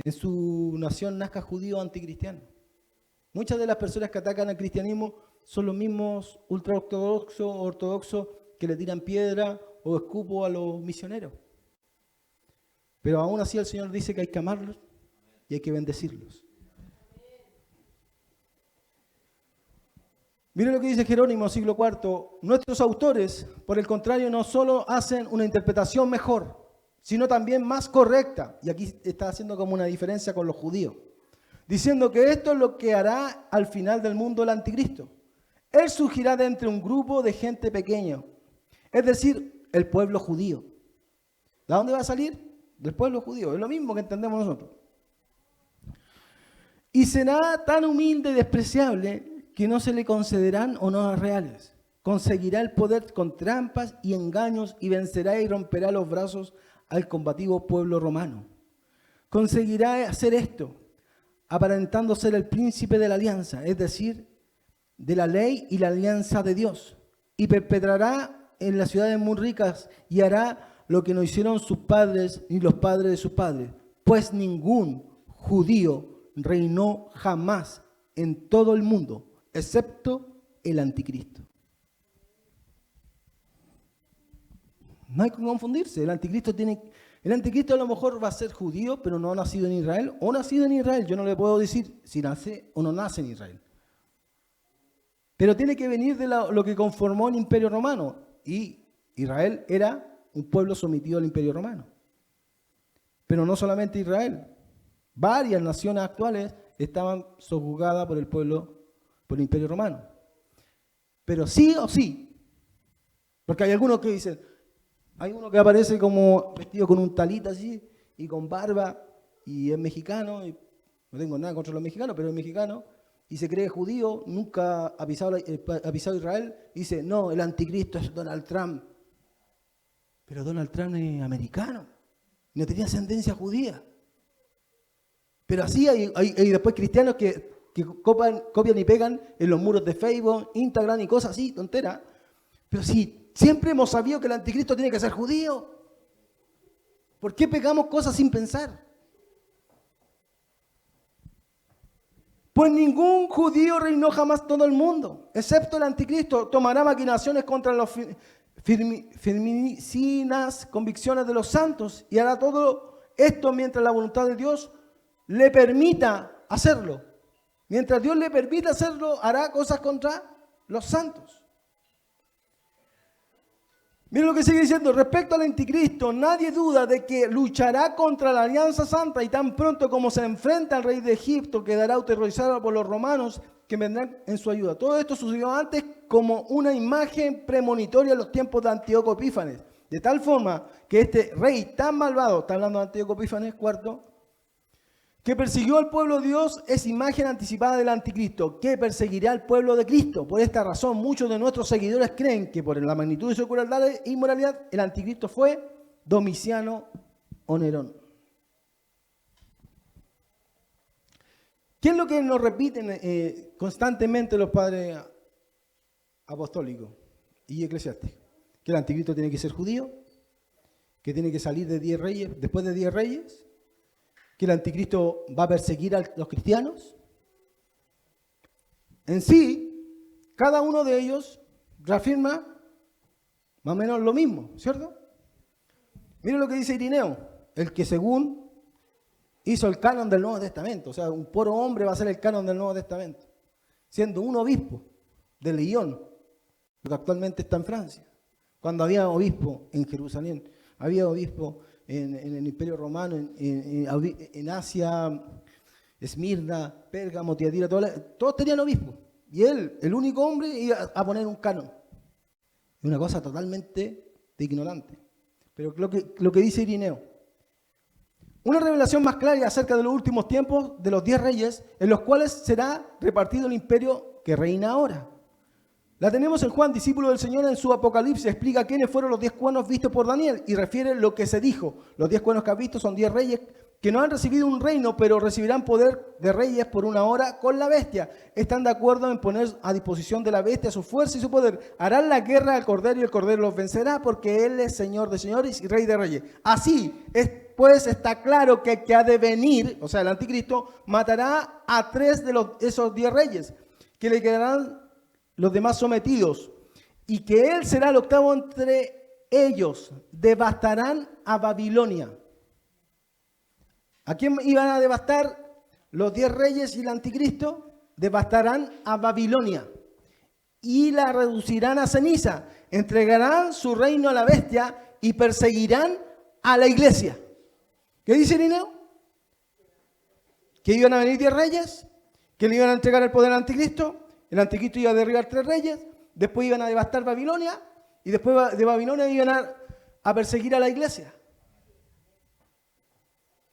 en su nación nazca judío anticristiano. Muchas de las personas que atacan al cristianismo son los mismos ortodoxos que le tiran piedra o escupo a los misioneros. Pero aún así el Señor dice que hay que amarlos y hay que bendecirlos. Miren lo que dice Jerónimo, siglo IV. Nuestros autores, por el contrario, no solo hacen una interpretación mejor, sino también más correcta. Y aquí está haciendo como una diferencia con los judíos. Diciendo que esto es lo que hará al final del mundo el anticristo. Él surgirá de entre un grupo de gente pequeña. Es decir, el pueblo judío. ¿De dónde va a salir? Del pueblo judío. Es lo mismo que entendemos nosotros. Y será tan humilde y despreciable que no se le concederán honores reales. Conseguirá el poder con trampas y engaños y vencerá y romperá los brazos al combativo pueblo romano. Conseguirá hacer esto, aparentando ser el príncipe de la alianza, es decir, de la ley y la alianza de Dios, y perpetrará en las ciudades muy ricas y hará lo que no hicieron sus padres ni los padres de sus padres, pues ningún judío reinó jamás en todo el mundo, excepto el anticristo. No hay que confundirse. El anticristo a lo mejor va a ser judío, pero no ha nacido en Israel, o nacido en Israel. Yo no le puedo decir si nace o no nace en Israel. Pero tiene que venir de lo que conformó el Imperio Romano. Y Israel era un pueblo sometido al Imperio Romano. Pero no solamente Israel. Varias naciones actuales estaban sojuzgadas por el Imperio Romano. Pero sí o sí. Porque hay algunos que dicen, hay uno que aparece como vestido con un talita así y con barba y es mexicano, y no tengo nada contra los mexicanos, pero es mexicano y se cree judío, nunca ha pisado Israel, y dice, no, el anticristo es Donald Trump. Pero Donald Trump es americano, no tenía ascendencia judía. Pero así hay después cristianos que copian y pegan en los muros de Facebook, Instagram y cosas así, tonteras. Pero sí, siempre hemos sabido que el anticristo tiene que ser judío. ¿Por qué pegamos cosas sin pensar? Pues ningún judío reinó jamás todo el mundo, excepto el anticristo. Tomará maquinaciones contra las firmicinas convicciones de los santos y hará todo esto mientras la voluntad de Dios le permita hacerlo. Mientras Dios le permita hacerlo, hará cosas contra los santos. Miren lo que sigue diciendo. Respecto al anticristo, nadie duda de que luchará contra la alianza santa y tan pronto como se enfrenta al rey de Egipto, quedará aterrorizado por los romanos que vendrán en su ayuda. Todo esto sucedió antes como una imagen premonitoria en los tiempos de Antíoco Epífanes. De tal forma que este rey tan malvado, está hablando de Antíoco Epífanes IV, que persiguió al pueblo de Dios, es imagen anticipada del anticristo, que perseguirá al pueblo de Cristo. Por esta razón, muchos de nuestros seguidores creen que por la magnitud de su crueldad e inmoralidad, el anticristo fue Domiciano o Nerón. ¿Qué es lo que nos repiten constantemente los padres apostólicos y eclesiásticos? Que el anticristo tiene que ser judío, que tiene que salir de 10 reyes, después de 10 reyes, que el anticristo va a perseguir a los cristianos. En sí, cada uno de ellos reafirma más o menos lo mismo, ¿cierto? Miren lo que dice Irineo, el que según hizo el canon del Nuevo Testamento, o sea, un puro hombre va a ser el canon del Nuevo Testamento, siendo un obispo de Lyon, lo que actualmente está en Francia. Cuando había obispo en Jerusalén, había obispo en el Imperio Romano, en Asia, Esmirna, Pérgamo, Tiatira, todos tenían obispo. Y él, el único hombre, iba a poner un canon. Es una cosa totalmente de ignorante. Pero lo que dice Irineo. Una revelación más clara acerca de los últimos tiempos de los 10 reyes, en los cuales será repartido el imperio que reina ahora. La tenemos en Juan, discípulo del Señor, en su Apocalipsis, explica quiénes fueron los 10 cuernos vistos por Daniel y refiere lo que se dijo. Los 10 cuernos que has visto son 10 reyes que no han recibido un reino, pero recibirán poder de reyes por una hora con la bestia. Están de acuerdo en poner a disposición de la bestia su fuerza y su poder. Harán la guerra al Cordero y el Cordero los vencerá porque Él es Señor de señores y Rey de reyes. Así, pues está claro que el que ha de venir, o sea, el anticristo, matará a 3 de esos 10 reyes, que le quedarán los demás sometidos, y que él será el octavo entre ellos. Devastarán a Babilonia. ¿A quién iban a devastar los 10 reyes y el anticristo? Devastarán a Babilonia y la reducirán a ceniza. Entregarán su reino a la bestia y perseguirán a la iglesia. ¿Qué dice Irineo? Que iban a venir 10 reyes, que le iban a entregar el poder al anticristo. El anticristo iba a derribar 3 reyes, después iban a devastar Babilonia y después de Babilonia iban a perseguir a la iglesia.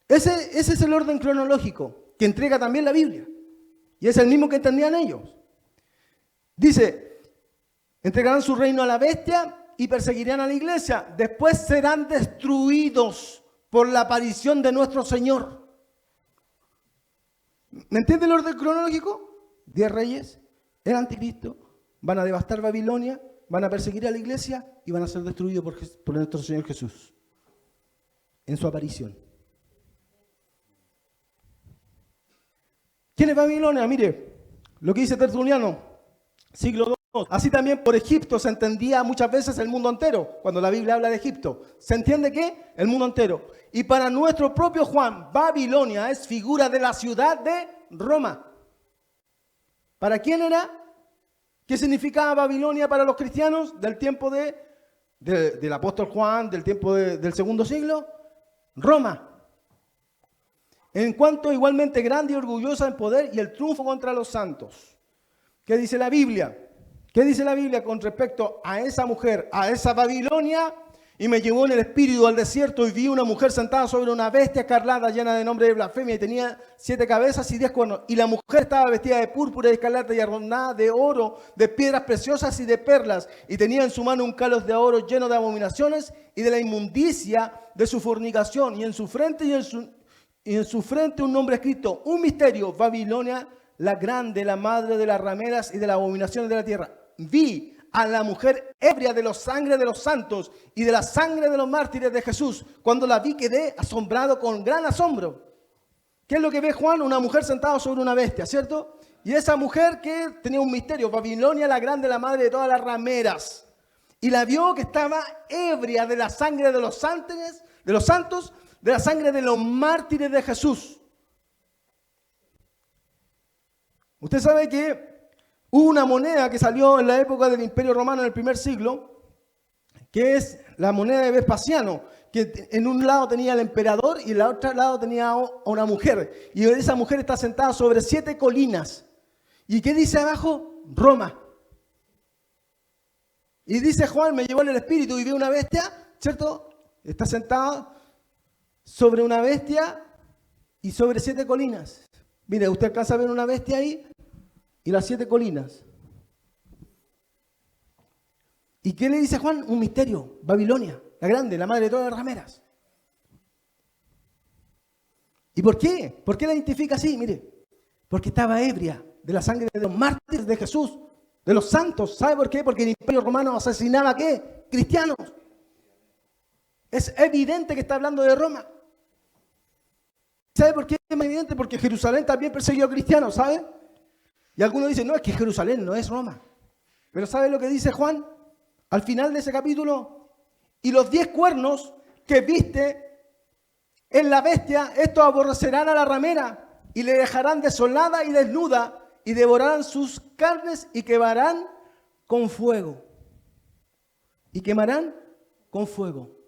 Ese es el orden cronológico que entrega también la Biblia. Y es el mismo que entendían ellos. Dice, entregarán su reino a la bestia y perseguirán a la iglesia. Después serán destruidos por la aparición de nuestro Señor. ¿Me entiende el orden cronológico? 10 reyes. El anticristo, van a devastar Babilonia, van a perseguir a la iglesia y van a ser destruidos por nuestro Señor Jesús en su aparición. ¿Quién es Babilonia? Mire, lo que dice Tertuliano, siglo II. Así también por Egipto se entendía muchas veces el mundo entero. Cuando la Biblia habla de Egipto, ¿se entiende qué? El mundo entero. Y para nuestro propio Juan, Babilonia es figura de la ciudad de Roma. ¿Para quién era? ¿Qué significaba Babilonia para los cristianos del tiempo del apóstol Juan, del tiempo del segundo siglo? Roma. En cuanto igualmente grande y orgullosa en poder y el triunfo contra los santos. ¿Qué dice la Biblia? ¿Qué dice la Biblia con respecto a esa mujer, a esa Babilonia? Y me llevó en el espíritu al desierto y vi una mujer sentada sobre una bestia escarlata llena de nombre de blasfemia y tenía 7 cabezas y 10 cuernos. Y la mujer estaba vestida de púrpura y escarlata y adornada de oro, de piedras preciosas y de perlas. Y tenía en su mano un cáliz de oro lleno de abominaciones y de la inmundicia de su fornicación. Y en su frente un nombre escrito, un misterio, Babilonia, la grande, la madre de las rameras y de las abominaciones de la tierra. Vi a la mujer ebria de la sangre de los santos y de la sangre de los mártires de Jesús. Cuando la vi quedé asombrado con gran asombro. ¿Qué es lo que ve Juan? Una mujer sentada sobre una bestia, ¿cierto? Y esa mujer que tenía un misterio, Babilonia la grande, la madre de todas las rameras. Y la vio que estaba ebria de la sangre de los santos, de la sangre de los mártires de Jesús. Usted sabe que hubo una moneda que salió en la época del Imperio Romano en el primer siglo, que es la moneda de Vespasiano, que en un lado tenía el emperador y en el otro lado tenía a una mujer. Y esa mujer está sentada sobre 7 colinas. ¿Y qué dice abajo? Roma. Y dice Juan, me llevó en el espíritu y vi una bestia, ¿cierto? Está sentada sobre una bestia y sobre 7 colinas. Mire, usted alcanza a ver una bestia ahí y las 7 colinas. ¿Y qué le dice Juan? Un misterio. Babilonia, la grande, la madre de todas las rameras. ¿Y por qué? ¿Por qué la identifica así? Mire, porque estaba ebria de la sangre de los mártires de Jesús, de los santos. ¿Sabe por qué? Porque el Imperio Romano asesinaba ¿qué? Cristianos. Es evidente que está hablando de Roma. ¿Sabe por qué es evidente? Porque Jerusalén también persiguió a cristianos, ¿sabe? Y algunos dicen, no, es que Jerusalén no es Roma. Pero ¿sabe lo que dice Juan? Al final de ese capítulo, y los 10 cuernos que viste en la bestia, estos aborrecerán a la ramera y le dejarán desolada y desnuda y devorarán sus carnes y quemarán con fuego. Y quemarán con fuego.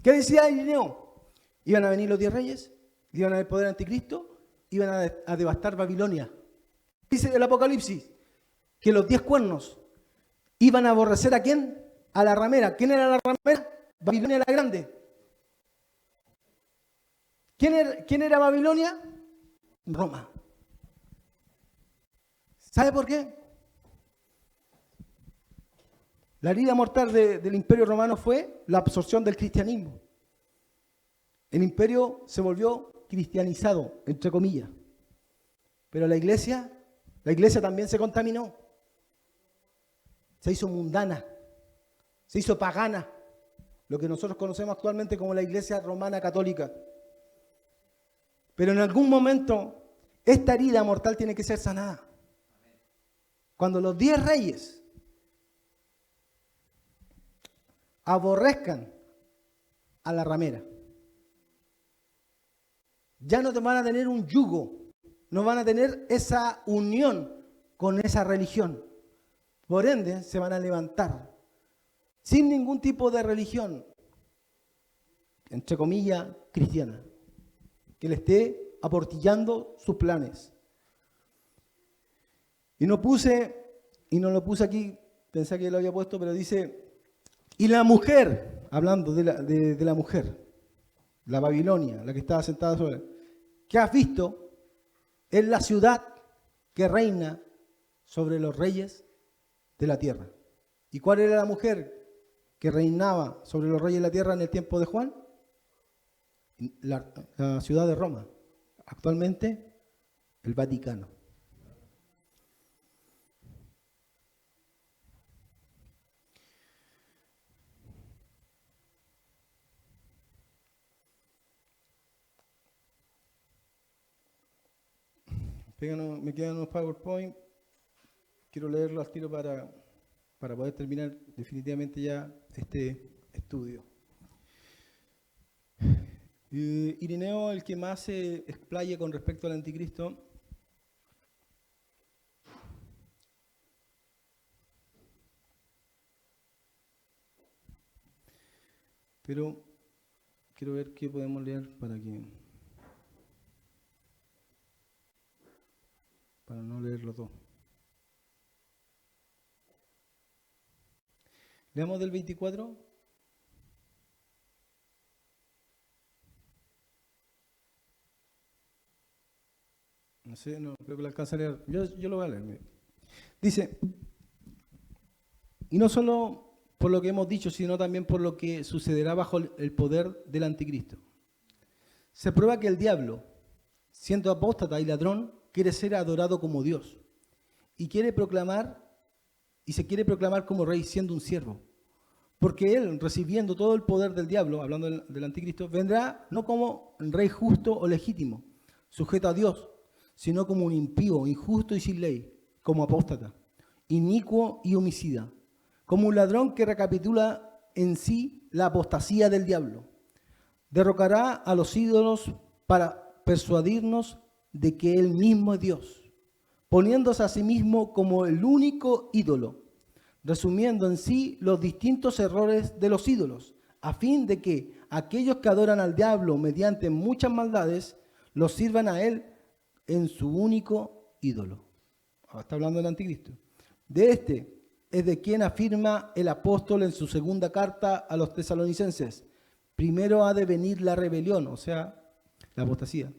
¿Qué decía Irineo? Iban a venir los 10 reyes, iban a haber poder anticristo, iban a devastar Babilonia. Dice el Apocalipsis que los 10 cuernos iban a aborrecer ¿a quién? A la ramera. ¿Quién era la ramera? Babilonia la grande. ¿Quién era Babilonia? Roma. ¿Sabe por qué? La herida mortal del Imperio Romano fue la absorción del cristianismo. El imperio se volvió cristianizado, entre comillas. Pero la iglesia también se contaminó. Se hizo mundana, se hizo pagana, lo que nosotros conocemos actualmente como la Iglesia Romana Católica. Pero en algún momento esta herida mortal tiene que ser sanada. Cuando los 10 reyes aborrezcan a la ramera, ya no van a tener un yugo, no van a tener esa unión con esa religión. Por ende, se van a levantar sin ningún tipo de religión, entre comillas, cristiana, que le esté aportillando sus planes. Y no lo puse aquí, pensé que lo había puesto, pero dice, y la mujer, hablando de la mujer, la Babilonia, la que estaba sentada sobre, que has visto, es la ciudad que reina sobre los reyes de la tierra. ¿Y cuál era la mujer que reinaba sobre los reyes de la tierra en el tiempo de Juan? La ciudad de Roma. Actualmente, el Vaticano. Me quedan unos PowerPoint. Quiero leerlo al tiro para poder terminar definitivamente ya este estudio. Irineo, el que más se explaye con respecto al anticristo, pero quiero ver qué podemos leer para no leerlo todo. Leamos del 24. No sé, no creo que lo alcance a leer. Yo lo voy a leer. Mire. Dice, y no solo por lo que hemos dicho, sino también por lo que sucederá bajo el poder del anticristo. Se prueba que el diablo, siendo apóstata y ladrón, quiere ser adorado como Dios y se quiere proclamar como rey siendo un siervo. Porque él, recibiendo todo el poder del diablo, hablando del anticristo, vendrá no como rey justo o legítimo, sujeto a Dios, sino como un impío, injusto y sin ley, como apóstata, inicuo y homicida, como un ladrón que recapitula en sí la apostasía del diablo. Derrocará a los ídolos para persuadirnos de que él mismo es Dios. poniéndose a sí mismo como el único ídolo, resumiendo en sí los distintos errores de los ídolos, a fin de que aquellos que adoran al diablo mediante muchas maldades, los sirvan a él en su único ídolo. Ahora está hablando del anticristo. De este es de quien afirma el apóstol en su segunda carta a los tesalonicenses: primero ha de venir la rebelión, o sea, la apostasía,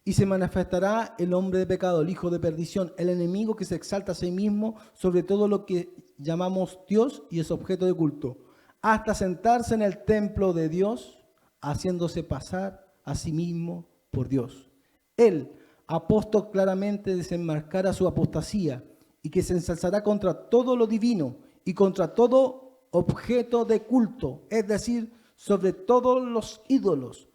y se manifestará el hombre de pecado, el hijo de perdición, el enemigo que se exalta a sí mismo sobre todo lo que llamamos Dios y es objeto de culto, hasta sentarse en el templo de Dios, haciéndose pasar a sí mismo por Dios. Él, apóstol, claramente desenmascara su apostasía y que se ensalzará contra todo lo divino y contra todo objeto de culto, es decir, sobre todos los ídolos,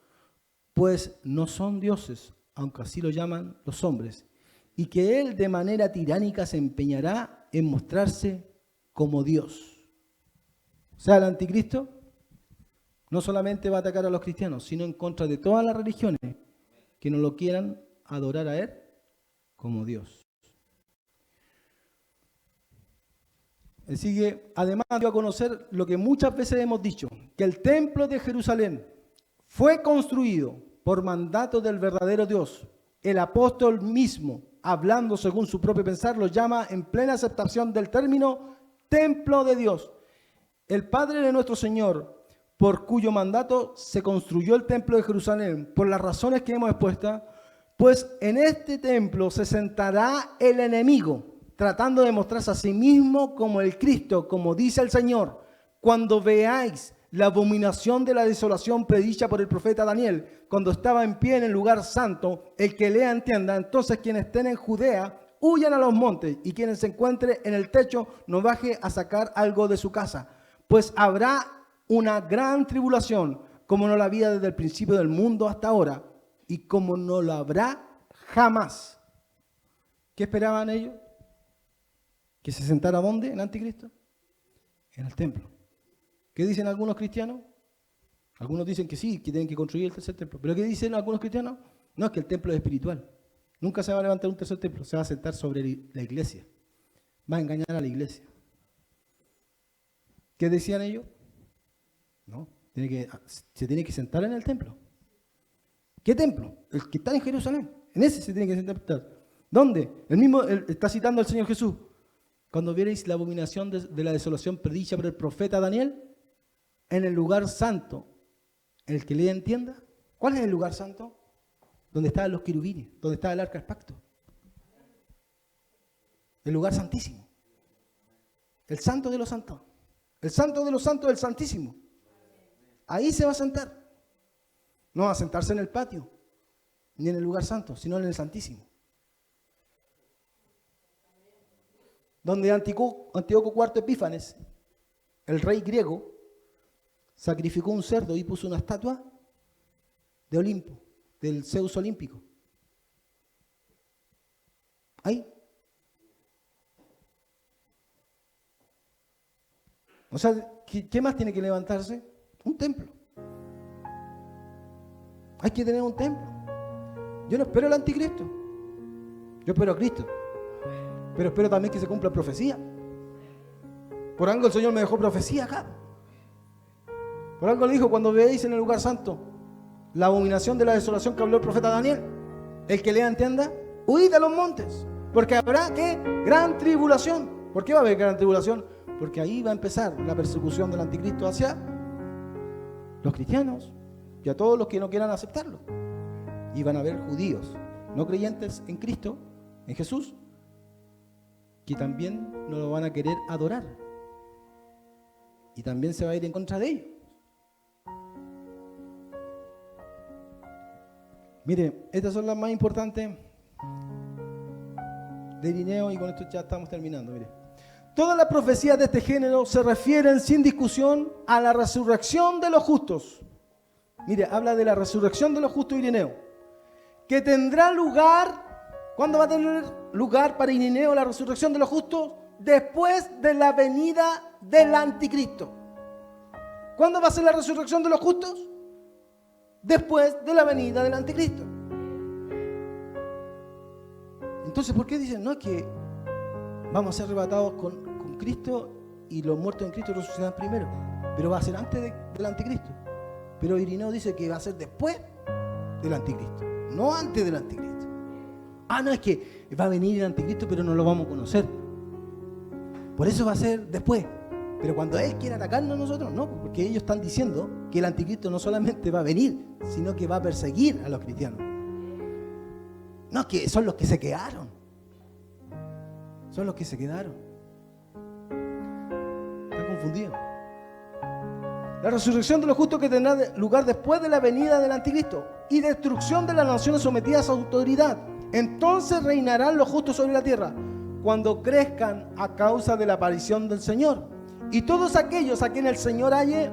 pues no son dioses, aunque así lo llaman los hombres, y que él de manera tiránica se empeñará en mostrarse como Dios. O sea, el anticristo no solamente va a atacar a los cristianos, sino en contra de todas las religiones que no lo quieran adorar a él como Dios. Él sigue, además dio a conocer lo que muchas veces hemos dicho, que el templo de Jerusalén fue construido por mandato del verdadero Dios. El apóstol mismo, hablando según su propio pensar, lo llama en plena aceptación del término templo de Dios. El Padre de nuestro Señor, por cuyo mandato se construyó el templo de Jerusalén, por las razones que hemos expuesto, pues en este templo se sentará el enemigo, tratando de mostrarse a sí mismo como el Cristo, como dice el Señor. Cuando veáis la abominación de la desolación predicha por el profeta Daniel, cuando estaba en pie en el lugar santo, el que lea entienda, entonces quienes estén en Judea, huyan a los montes, y quienes se encuentre en el techo, no baje a sacar algo de su casa. Pues habrá una gran tribulación, como no la había desde el principio del mundo hasta ahora, y como no la habrá jamás. ¿Qué esperaban ellos? ¿Que se sentara dónde el anticristo? En el templo. ¿Qué dicen algunos cristianos? Algunos dicen que sí, que tienen que construir el tercer templo. ¿Pero qué dicen algunos cristianos? No, es que el templo es espiritual. Nunca se va a levantar un tercer templo, se va a sentar sobre la iglesia. Va a engañar a la iglesia. ¿Qué decían ellos? No, se tiene que sentar en el templo. ¿Qué templo? El que está en Jerusalén. En ese se tiene que sentar. ¿Dónde? Está citando al Señor Jesús. Cuando vierais la abominación de la desolación predicha por el profeta Daniel, en el lugar santo, el que le entienda, ¿cuál es el lugar santo? Donde estaban los querubines, donde estaba el arca del pacto. El lugar santísimo. El santo de los santos. El santo de los santos, el santísimo. Ahí se va a sentar. No va a sentarse en el patio, ni en el lugar santo, sino en el santísimo. Donde Antíoco IV Epífanes, el rey griego, sacrificó un cerdo y puso una estatua de Olimpo, del Zeus olímpico. Ahí. O sea, ¿qué más tiene que levantarse? Un templo. Hay que tener un templo. Yo no espero el anticristo. Yo espero a Cristo. Pero espero también que se cumpla profecía. Por algo el Señor me dejó profecía acá. Por algo le dijo, cuando veáis en el lugar santo la abominación de la desolación que habló el profeta Daniel, el que lea entienda, huid de los montes, porque habrá, ¿qué? Gran tribulación. ¿Por qué va a haber gran tribulación? Porque ahí va a empezar la persecución del anticristo hacia los cristianos y a todos los que no quieran aceptarlo. Y van a haber judíos no creyentes en Cristo, en Jesús, que también no lo van a querer adorar. Y también se va a ir en contra de ellos. Mire, estas son las más importantes de Irineo, y con esto ya estamos terminando. Mire, todas las profecías de este género se refieren sin discusión a la resurrección de los justos. Mire, habla de la resurrección de los justos, Irineo, que tendrá lugar. ¿Cuándo va a tener lugar para Irineo la resurrección de los justos? Después de la venida del anticristo. ¿Cuándo va a ser la resurrección de los justos? Después de la venida del anticristo. Entonces, ¿por qué dicen, no, es que vamos a ser arrebatados con Cristo y los muertos en Cristo resucitan primero? Pero va a ser antes del anticristo. Pero Irineo dice que va a ser después del anticristo, no antes del anticristo. No, es que va a venir el anticristo, pero no lo vamos a conocer. Por eso va a ser después. Pero cuando Él quiera atacarnos a nosotros, no, porque ellos están diciendo que el anticristo no solamente va a venir, sino que va a perseguir a los cristianos. No, que son los que se quedaron. Son los que se quedaron. Están confundidos. La resurrección de los justos que tendrá lugar después de la venida del anticristo y destrucción de las naciones sometidas a autoridad. Entonces reinarán los justos sobre la tierra, cuando crezcan a causa de la aparición del Señor. Y todos aquellos a quienes el Señor halle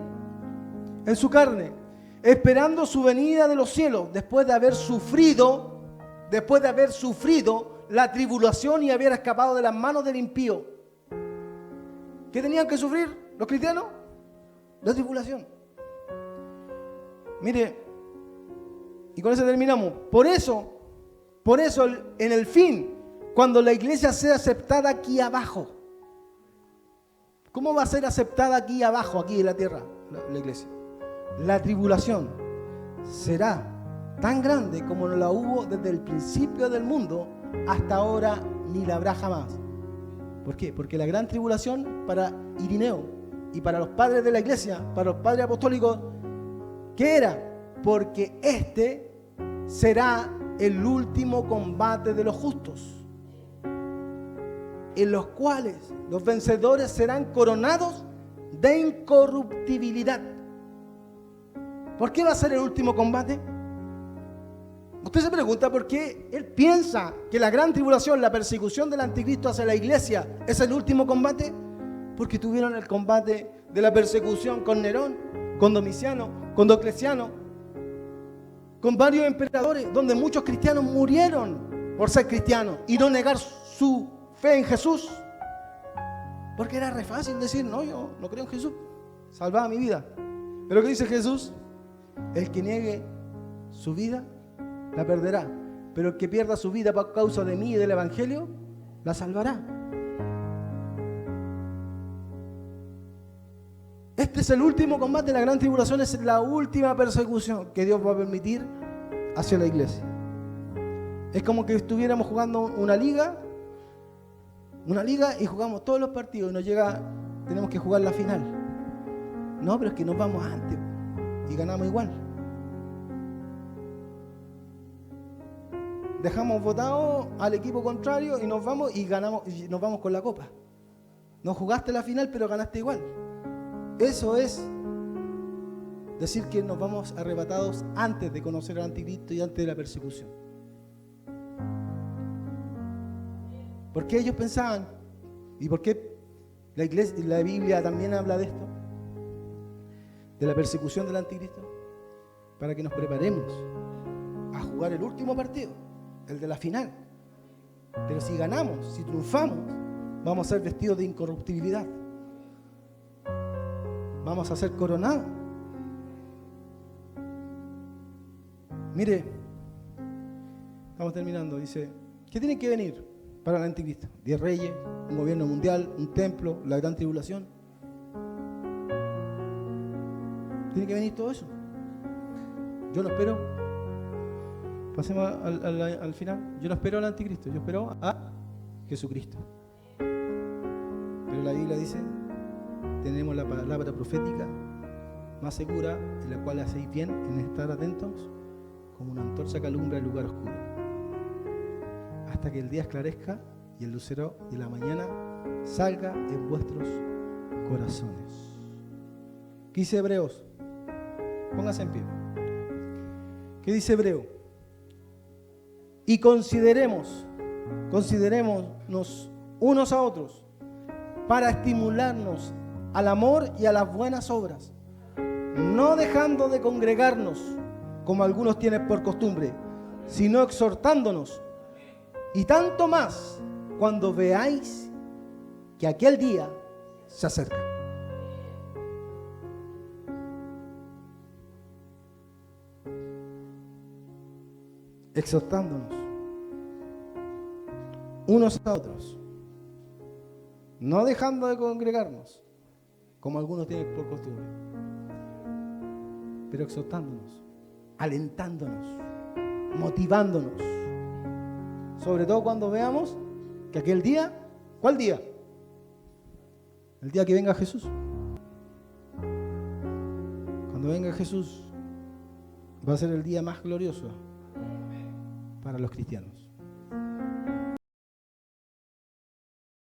en su carne, esperando su venida de los cielos, después de haber sufrido la tribulación y haber escapado de las manos del impío. ¿Qué tenían que sufrir los cristianos? La tribulación. Mire, y con eso terminamos. Por eso, en el fin, cuando la iglesia sea aceptada aquí abajo, ¿cómo va a ser aceptada aquí abajo, aquí en la tierra, la iglesia? La tribulación será tan grande como no la hubo desde el principio del mundo hasta ahora, ni la habrá jamás. ¿Por qué? Porque la gran tribulación para Irineo y para los padres de la iglesia, para los padres apostólicos, ¿qué era? Porque este será el último combate de los justos, en los cuales los vencedores serán coronados de incorruptibilidad. ¿Por qué va a ser el último combate? Usted se pregunta por qué él piensa que la gran tribulación, la persecución del anticristo hacia la iglesia es el último combate. Porque tuvieron el combate de la persecución con Nerón, con Domiciano, con Diocleciano, con varios emperadores, donde muchos cristianos murieron por ser cristianos y no negar su fe en Jesús. Porque era re fácil decir, no, yo no creo en Jesús, salvaba mi vida. Pero ¿qué dice Jesús? El que niegue su vida, la perderá. Pero el que pierda su vida por causa de mí y del Evangelio, la salvará. Este es el último combate, la gran tribulación es la última persecución que Dios va a permitir hacia la iglesia. Es como que estuviéramos jugando una liga y jugamos todos los partidos y nos llega, tenemos que jugar la final. No, pero es que nos vamos antes y ganamos igual. Dejamos votado al equipo contrario y nos vamos y ganamos y nos vamos con la copa. No jugaste la final, pero ganaste igual. Eso es decir que nos vamos arrebatados antes de conocer al anticristo y antes de la persecución. ¿Por qué ellos pensaban? ¿Y por qué la iglesia, la Biblia también habla de esto? De la persecución del anticristo. Para que nos preparemos a jugar el último partido, el de la final. Pero si ganamos, si triunfamos, vamos a ser vestidos de incorruptibilidad. Vamos a ser coronados. Mire, estamos terminando. Dice, ¿qué tiene que venir para el anticristo? 10 reyes, un gobierno mundial, un templo, la gran tribulación. Tiene que venir todo eso. Yo no espero. Pasemos al final. Yo no espero al anticristo, yo espero a Jesucristo. Pero la Biblia dice, tenemos la palabra profética más segura, en la cual hacéis bien en estar atentos, como una antorcha que alumbra el lugar oscuro, hasta que el día esclarezca y el lucero de la mañana salga en vuestros corazones. ¿Qué dice Hebreos? Póngase en pie. ¿Qué dice Hebreo? Y considerémonos unos a otros para estimularnos al amor y a las buenas obras, no dejando de congregarnos como algunos tienen por costumbre, sino exhortándonos, y tanto más cuando veáis que aquel día se acerca. Exhortándonos. unos a otros, no dejando de congregarnos, como algunos tienen por costumbre, pero exhortándonos, alentándonos, motivándonos, sobre todo cuando veamos que aquel día, ¿cuál día? El día que venga Jesús. Cuando venga Jesús, va a ser el día más glorioso para los cristianos.